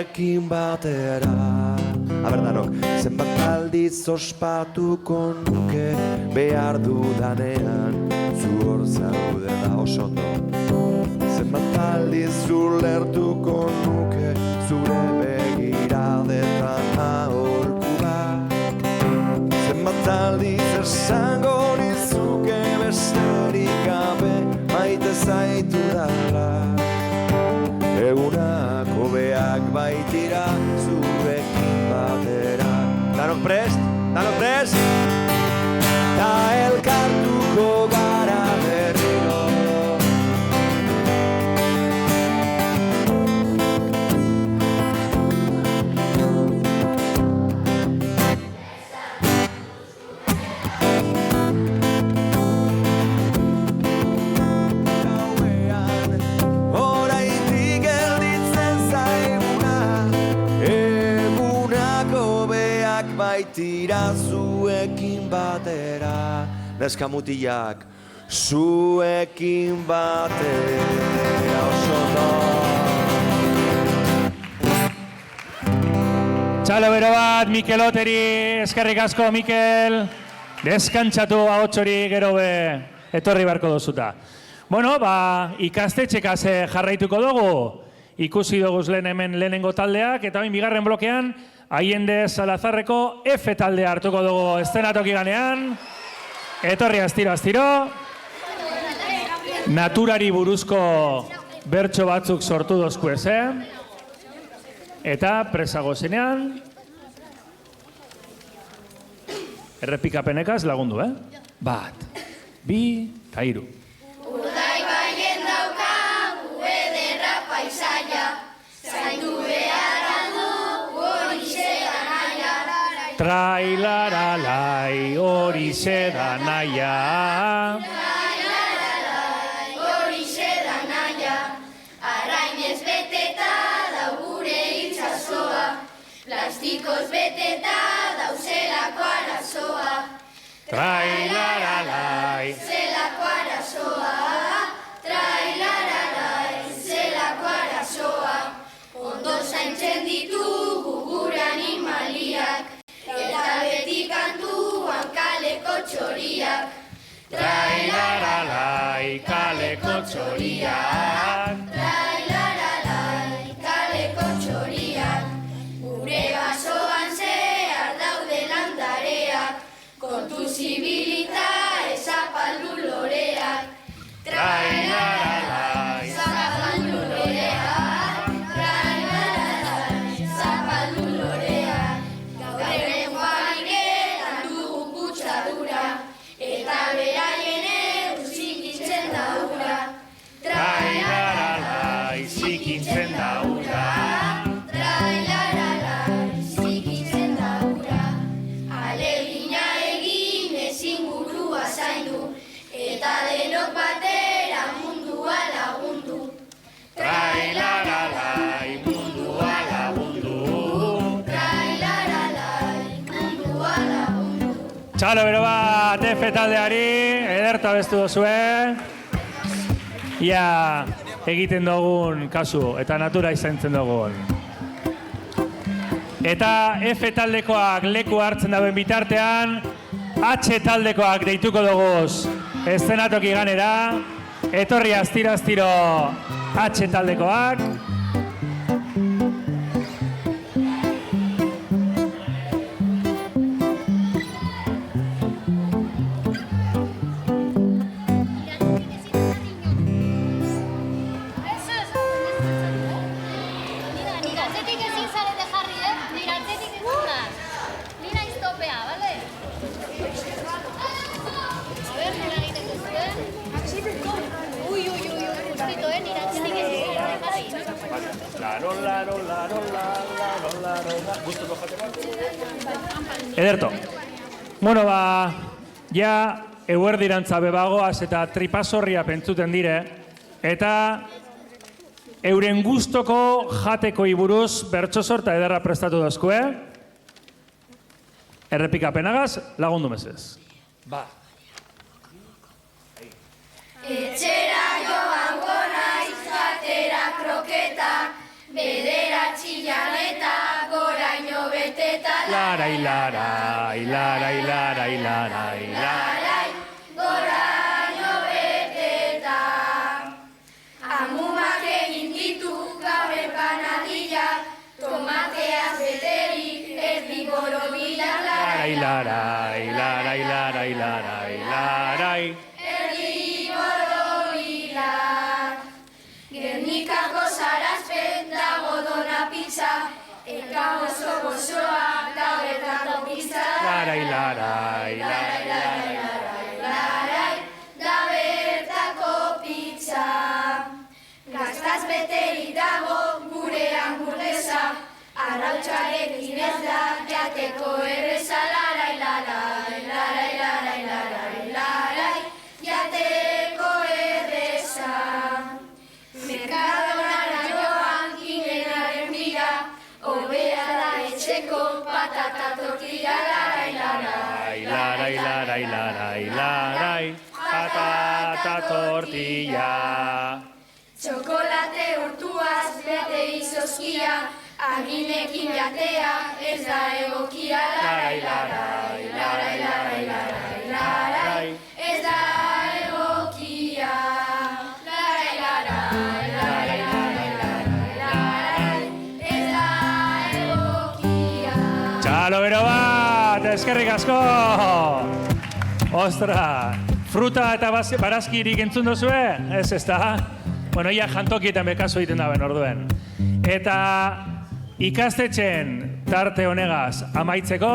zuekin batera. Danok, zenbat aldiz ospatuko nuke behar dudanean, zu hor zaudela oso ondo. Zenbat aldiz ulertuko nuke zure begiradetan aholkuak. Zenbat aldiz esango nizuke besterik gabe maite zaitu dala. Egunak hobeak baitira zurekin batera. Danok prest? Danok prest? Ta elkartuko gara berriro. Baitira zuekin batera, neska mutilak, zuekin batera oso ondo. Txalo bero bat, Mikel Oteri, eskerrik asko, Mikel. Deskantzatu ahotxori gero be, etorri beharko dozuta. Bueno, ikastetxekaz jarraituko dugu. Ikusi doguz lehen hemen lehenengo taldeak, eta bain bigarren blokean, Aiende Salazarreko F taldea hartuko dugu eszenatoki ganean. Etorri astiro. Naturari buruzko bertso batzuk sortu dozkuez, Eta presago zenean, errepikapenekaz lagundu, 1, 2, 3. Urdaibaien daukagu ederra paisaia, zaindu behar aldu horixe da naia. Trailaralai horixe da naia. Trailaralai horixe da naia. Arrainez beteta dau gure itxasoa, plastikoz beteta dauzelako arazoa. Trailaralai zelako arazoa, trailaralai zelako arazoa. Ondo zaintzen ditugu gure animaliak, eta beti kantuan kaleko txoriak. Trailaralai kaleko txoriak. Trailaralai kaleko txoriak. Gure basoan zehar daude landareak, kontu zibilita ezapaldu loreak. Trailaralai zapaldu loreak. Trailaralai zapaldu loreak. Gaur egun bariketan dugu kutsadura, eta beraien zikintzen da ura. Trailaralai zikintzen da ura. Trailaralai zikintzen da ura. Alegina egin ezin burua zaindu, eta denok batera mundua lagundu. Trailaralai mundua lagundu. Trailaralai mundua lagundu. Txalo bero bat, F taldeari, ederto abestu dozue. Ia egiten dugun kasu, eta natura izaintzen dugun. Eta F taldekoak leku hartzen dauen bitartean, H taldekoak deituko duguz eszenatoki ganera. Etorri astiro H taldekoak. Ederto. Bueno, ja eguerdirantza bebagoaz eta tripasorria pentsuten dire, eta euren gustoko jateko iburuz bertso sorta ederra prestatu dozkue. Errepikapenagaz lagundu mesez. Etxera joango naiz jatera kroketa, bederatzi jane larai, larai, larai, larai, larai, larai. Goraino beteta, amumak egin ditu gaur empanadilla, tomateaz beterik erdi borobila, Larai, larai, larai, larai, larai, larai. erdi borobila. Gernikako sarazpen dago dona pizza, eka oso gozoa gauetako pizza. Larai, larai, larai, larai. Larai, da bertako pizza. Gaztaz beterik dago gure hamburguesa, arrautxarekin ez da jateko erreza. Larai, larai, larai, larai, larai, larai, jateko erreza. Merkadonara joan kinenaren bila, hobea da etxeko patata tortilla. Larai, larai, Larai, larai, larai, larai, patata tortilla. Txokolate urtuaz bete izozkia, aginekin jatea ez da egokia. Larai, larai, larai, larai, larai, larai, ez da egokia. Larai, larai, larai, larai, larai, larai, ez da egokia. Txalo bero bat, eskerrik asko! Ostra, fruta eta barazkirik entzun duzue? Ez da? Bueno, ia jantokietan bekazu egiten daben orduen. Eta ikastetxen tarte honegaz amaitzeko,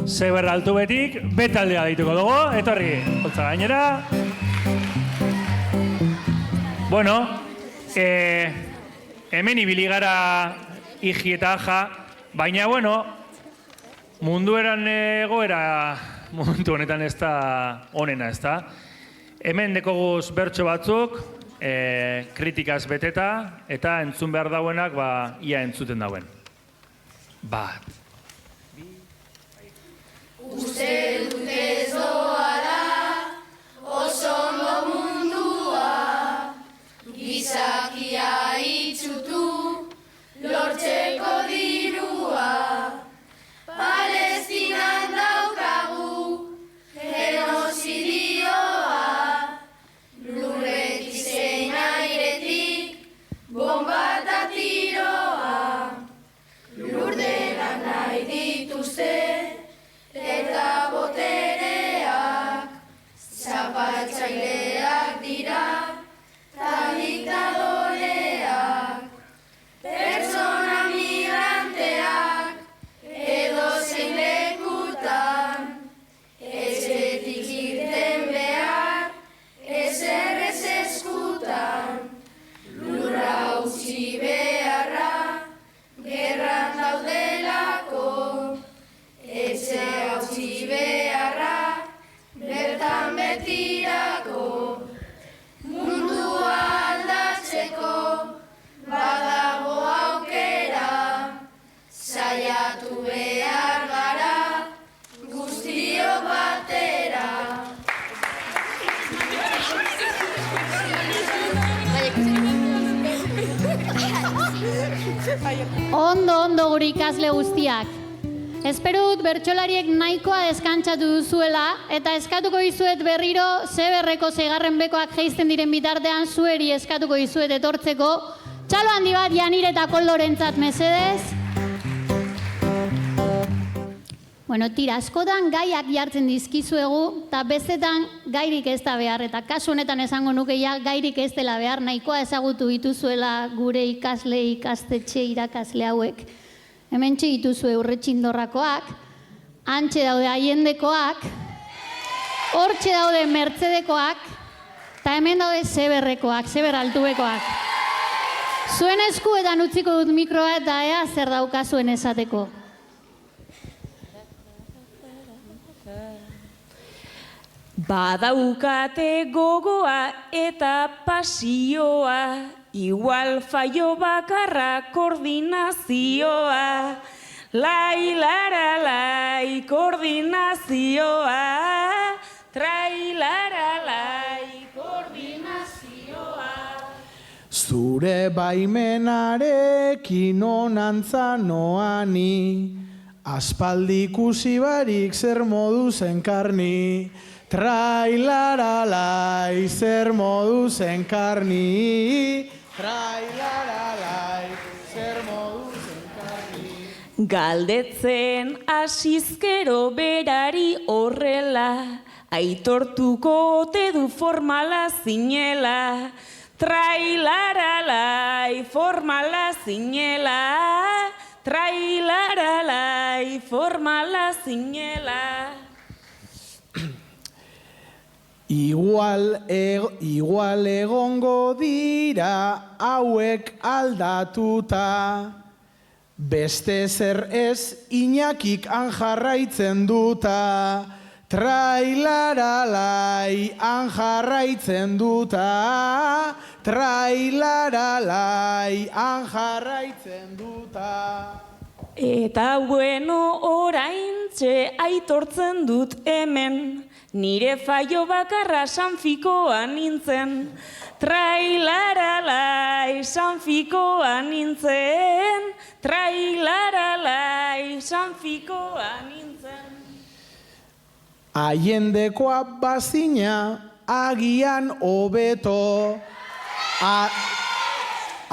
Zeber altu betik, betaldea dituko dugu, etorri, holtza gainera. Bueno, hemen ibili gara iji eta aja, baina, bueno, mundueran egoera, momentu honetan ez da onena, ez da. Hemen dekoguz bertso batzuk, kritikaz beteta, eta entzun behar dauenak, ia entzuten dauen. Bat. Uste dut ez doa da, oso ondo mundua, gizakia itxutu, lortzeko dirua. Palestinan daukagu, genozidioa, lurretik zein airetik, bomba eta tiroa. Lurdenak nahi dituzte, eta botereak, zapaltzaileak dira, ta diktadoreak. Pertsona migranteak, edozein lekutan, etxetik irten behar, ezer ez eskutan. Lurra utzi beharra, gerran daudelako, etxea utzi beharra, bertan betirako. Mundua aldatzeko, badago aukera, saiatu behar gara, guztiok batera. Ondo gure ikasle guztiak. Espero dut bertsolariek nahikoa deskantzatu duzuela eta eskatuko dizuet berriro Zeberreko 6. bekoak jaisten diren bitartean zueri eskatuko dizuet etortzeko. Txalo handi bat Janire eta Koldorentzat mesedez. Bueno, tira, askotan gaiak jartzen dizkizuegu eta bestetan gairik ez da behar eta kasu honetan esango nuke ja gairik ez dela behar nahikoa ezagutu dituzuela gure ikasle, ikastetxe, irakasle hauek. Hementxe dituzue Urretxindorrakoak, hantxe daude Aiendekoak, hortxe daude Mertzedekoak, eta hemen daude Zeberrekoak, Zeber altubekoak. Zuen eskuetan utziko dut mikroa eta ea zer daukazuen esateko. Badaukate gogoa eta pasioa, igual faio bakarra koordinazioa. Lai, lara, lai, koordinazioa. Trai, lara, lai, koordinazioa. Zure baimenarekin onantza noani, Aspaldi ikusi barik zer modu zen karni, trailaralai zer modu zen karni, trailaralai zer modu zen karni. Galdetzen asizkero berari horrela, aitortuko ote du formala zinela, trailaralai formala zinela, trailaralai formala zinela. Igual egongo dira hauek aldatuta, beste zer ez Iñakik han jarraitzen duta, trailaralai han jarraitzen duta, trailaralai han jarraitzen duta. Eta bueno, oraintxe aitortzen dut hemen, nire faio bakarra Sanfikoa nintzen, trailaralai Sanfikoa nintzen, trailaralai Sanfikoa nintzen. Aiendekoa bazina agian hobeto,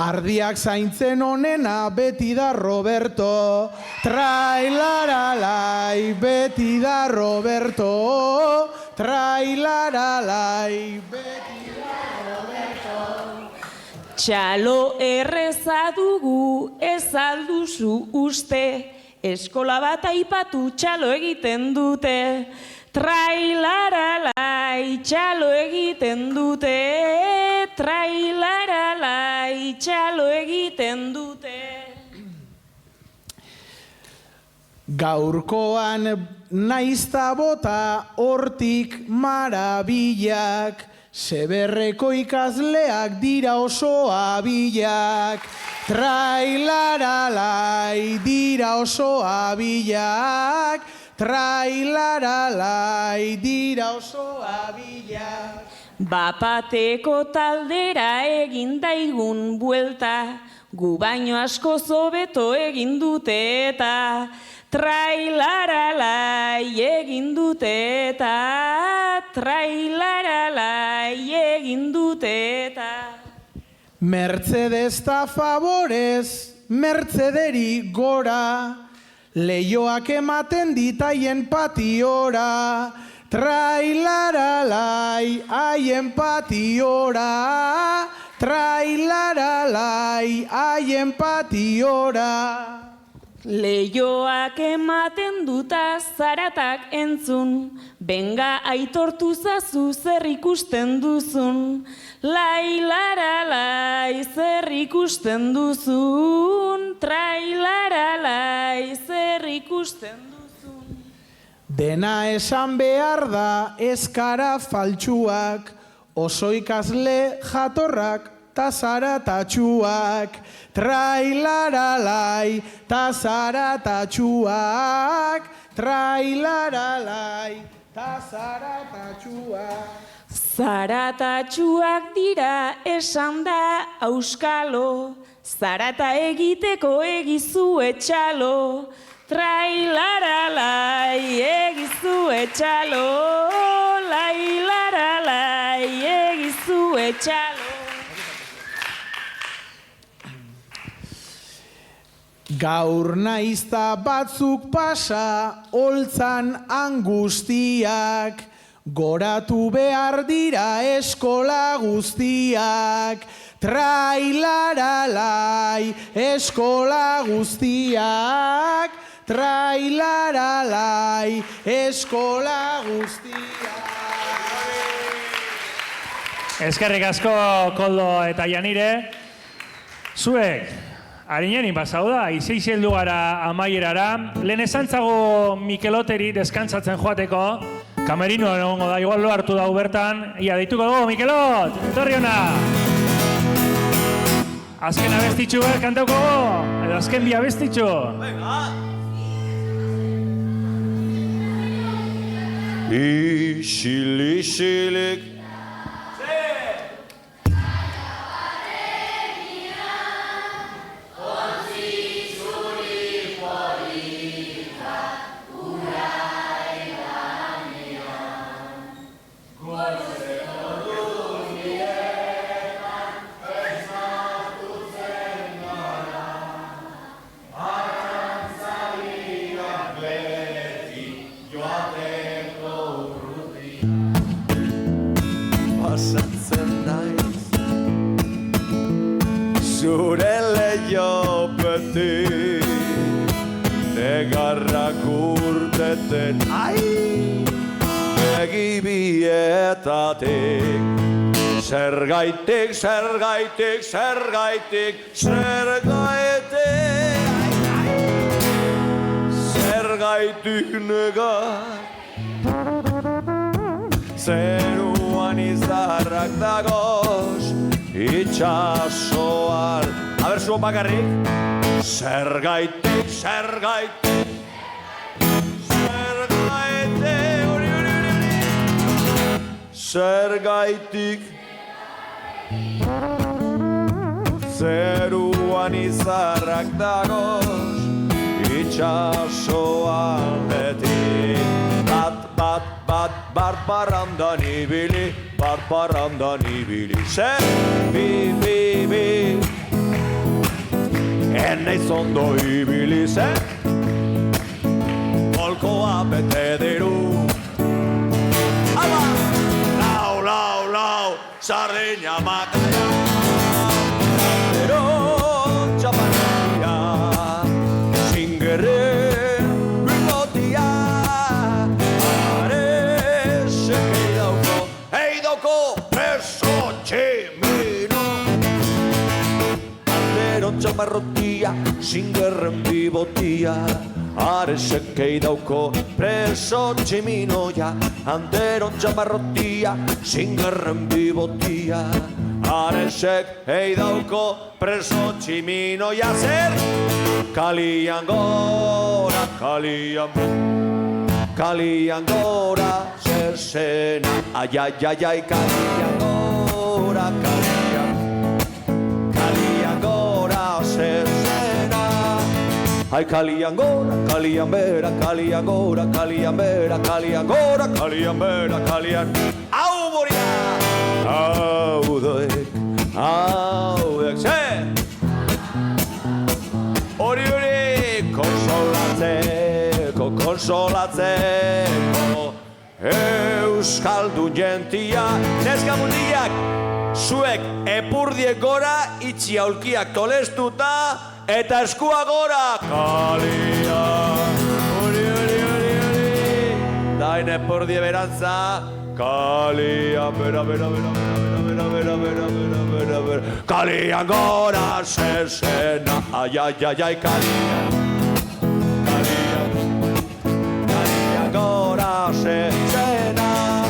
ardiak zaintzen onena beti da Roberto, trailaralai beti da Roberto, trailaralai beti da Roberto. Txalo erreza dugu ez alduzu uste, eskola bat aipatu txalo egiten dute, trailaralai txalo egiten dute, trailaralai txalo egiten dute. Gaurkoan naizta bota hortik marabilak, Seberreko ikasleak dira oso abilak, trailaralai dira oso abilak, trailaralai dira oso abilak. Bapateko taldera egin daigun buelta, gu baino asko zobeto egin dute eta, trailaralai egin dute eta, trailaralai egin dute eta. Mercedes ta favorez, Mercederi gora, leioak ematen ditaien patiora, trailaralai haien patiora, trailaralai haien patiora. Leioak ematen duta zaratak entzun, benga aitortu zazu zer ikusten duzun, lailaralai zer ikusten duzun, trailaralai zer ikusten duzun. Dena esan behar da eskara faltsuak, oso ikasle jatorrak ta zaratatxuak, trailaralai ta zaratatxuak, trailaralai ta zaratatxuak. Zaratatxuak dira esan da auskalo, zarata egiteko egizu etxalo, trailaralai egizu etxalo, lailaralai egizu etxalo. Gaur naizta batzuk pasa holtzan angustiak, goratu behar dira eskola guztiak, trailaralai eskola guztiak, trailaralai eskola guztiak. Eskerrik asko Koldo eta Janire. Zuek, harinenin pasau da, izeiz heldu gara amaierara. Lehen esantzago Mikeloteri deskantzatzen joateko, kamerinoan egongo da, igual lo hartu dau bertan. Ia, deituko dugu, Mikelot, etorri hona! Azken abestitxu behar kantauko go, edo azken bi abestitxu. Isilik. zure leiopetik, negarrak urteten, begi bietatik. Zergaitik, zergaitik, zergaitik, zergaitik, zergaitik negar. Zeruan izarrak dagoz, itxasoan. Aber zuen bakarrik. Zergaitik, zergaitik, zergaitik, zergaitik. Zeruan izarrak dagoz, itxasoan beti. Bat barandan ibili, bat barandan ibili. Zer, bi, enneiz ondo ibili, zer. Golkoa bete diru. Hala, lau, sardina makaia. Pero txapatia, zingere. Txamarrotia, zingerren bibotia, aresek eidauko preso tximinoia. Anderon txamarrotia, zingerren bibotia, aresek eidauko preso tximinoia. Zer? Kalian gora, kalian gora, zer zena. Ai, kalian gora, ai, kalian gora, kalian bera, kalian gora, kalian bera, kalian gora, kalian bera, kalian. Hau boria! Hauek, zer! Hori, konsolatzeko, euskaldun jentia. Neska mundiak, zuek epurdiek gora, itxi aulkiak tolestuta, eta eskua gora. Kalia, hori. Dain epurdie berantza. Kalia, bera. Kalian gora, zezena. Ai, kalian. Kalian gora, zezena.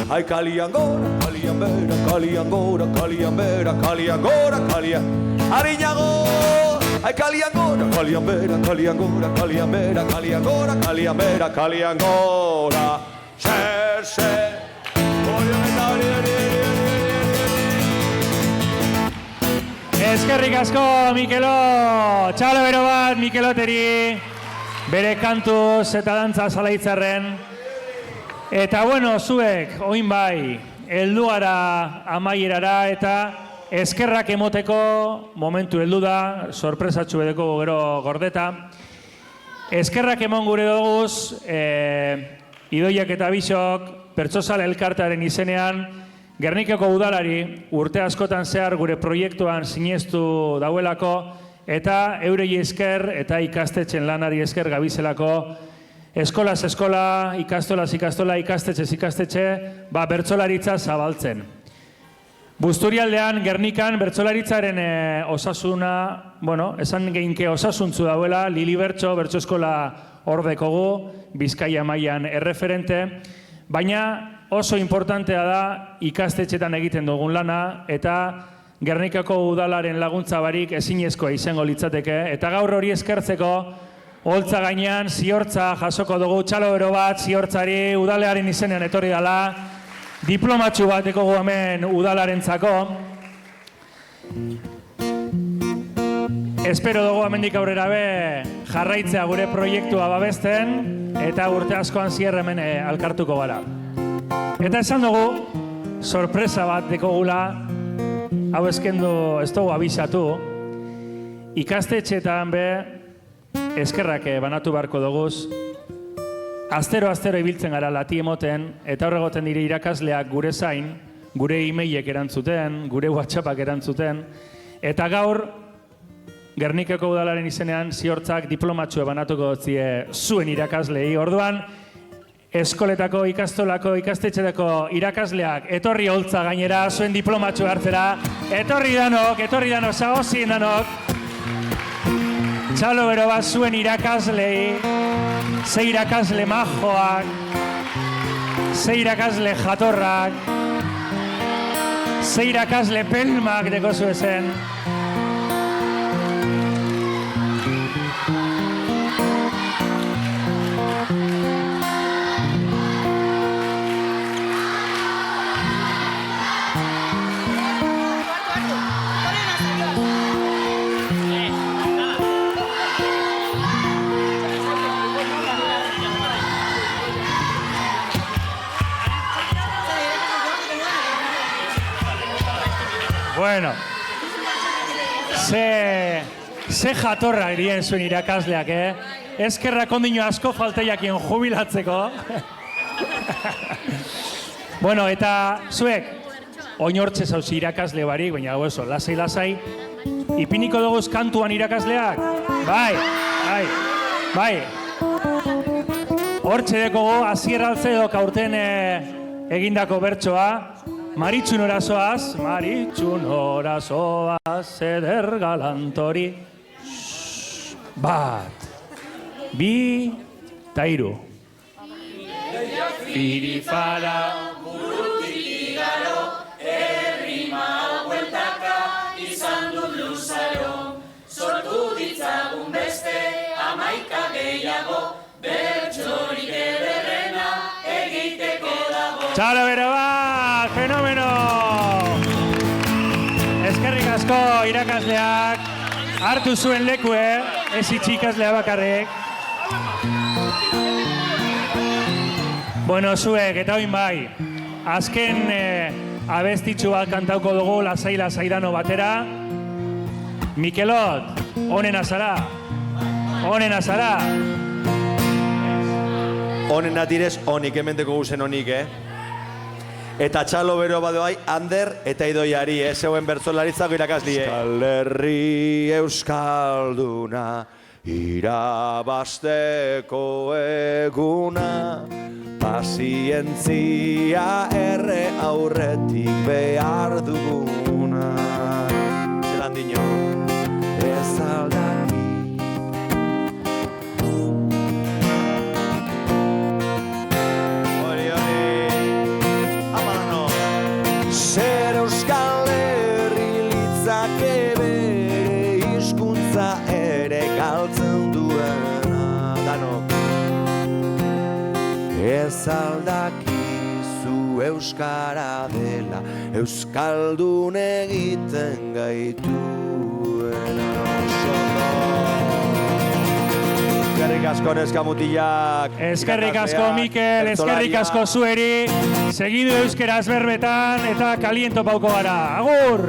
Ai, kalian gora, kalian bera, kalian gora, kalian bera, kalian gora, kalian. Ariñago. Ai, kalian gora, kalian bera, kalian gora, kalian bera, kalian gora, kalian bera, kalian gora. Zer. Eskerrik asko, Mikelo! Txalo bero bat, Mikeloteri, bere kantuz eta dantza salaitzarren. Eta bueno, zuek, oin bai, heldu gara amaierara eta eskerrak emoteko momentu heldu da, sorpresatxu edeko gero gordeta. Eskerrak emon gure doguz, Idoiak eta Bisok, Pertsozal elkartearen izenean, Gernikako udalari urte askotan zehar gure proiektuan sinestu dauelako eta eurei esker eta ikastetxen lanari esker gabizelako eskolaz eskola, ikastolaz ikastola, ikastetxez ikastetxe, bertsolaritza zabaltzen. Busturialdean, Gernikan, bertsolaritzaren osasuna, esan geinke osasuntzu dauela, Lili Bertso, bertso eskola ordekogu, Bizkaia mailan erreferente, baina oso importantea da ikastetxetan egiten dugun lana eta Gernikako udalaren laguntza barik ezinezkoa izango litzateke. Eta gaur hori eskertzeko, holtza gainean ziortza jasoko dugu, txalo bero bat ziortzari udalearen izenean etorri dela, diplomatxu bat ekogu hemen udalarentzako. Espero dugu hemendik aurrera be jarraitzea gure proiektua babesten eta urte askoan zier hemen alkartuko gara. Eta esan dugu, sorpresa bat dekogula, hau eskendu ez dugu abisatu, ikastetxeetan be eskerrak banatu beharko duguz, astero ibiltzen gara lati emoten, eta horregoten dire irakasleak gure zain, gure e-mailek erantzuten, gure WhatsAppak erantzuten, Eta gaur, Gernikako udalaren izenean ziortzak diplomatxo banatuko zie zuen irakaslei. Orduan, eskoletako, ikastolako, ikastetxetako irakasleak etorri holtza gainera zuen diplomatxo hartzera. Etorri danok, zagozien danok. Txalo bero bat zuen irakaslei, ze irakasle majoak, ze irakasle jatorrak, ze irakasle pelmak deko zuezen. Bueno, ze jatorrak dien zuen irakasleak, Eskerrak ondino asko falteiakien jubilatzeko. Bueno, eta zuek, oinortze zauzi irakasle barik, baina hau eso, lasai. Ipiniko dugu kantuan irakasleak? Bai. Hortxe dekogu, azierraltze dok aurten egindako bertsoa. Maritxun orazoaz, eder galantori. Bat, bi, ta hiru. Firifara, burutik igaro, errima bueltaka, izan dut luzaro. Sortu ditzagun beste, 11 gehiago, bertsorik ederrena egiteko dago. Txalo bero bat, fenomeno! Eskerrik asko irakasleak, hartu zuen leku, ez itxikaslea bakarrik. Bueno, zuek, eta oin bai, azken abestitxu bat kantauko dugu lasai dano batera. Mikelot, onena zara. Honen atirez, honik, hementeko guzen honik, Eta txalo bero badoai, Ander eta Idoiari, zeuen bertzolaritzako irakaslie. Euskal Herri euskalduna, irabasteko eguna, pazientzia erre aurretik behar duguna. Zeran dino, ez aldaki. Zer Euskal Herri litzake bere hizkuntza ere galtzen duena danok. Ez aldakizu euskara dela, euskaldun egiten gaituena. Eskerrik asko neska mutilak. Eskerrik asko Mikel, eskerrik asko zueri. Segidu euskeraz berbetan eta kaliento pauko gara. Agur!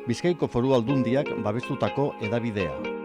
Bizkaiko Foru Aldundiak babestutako hedabidea.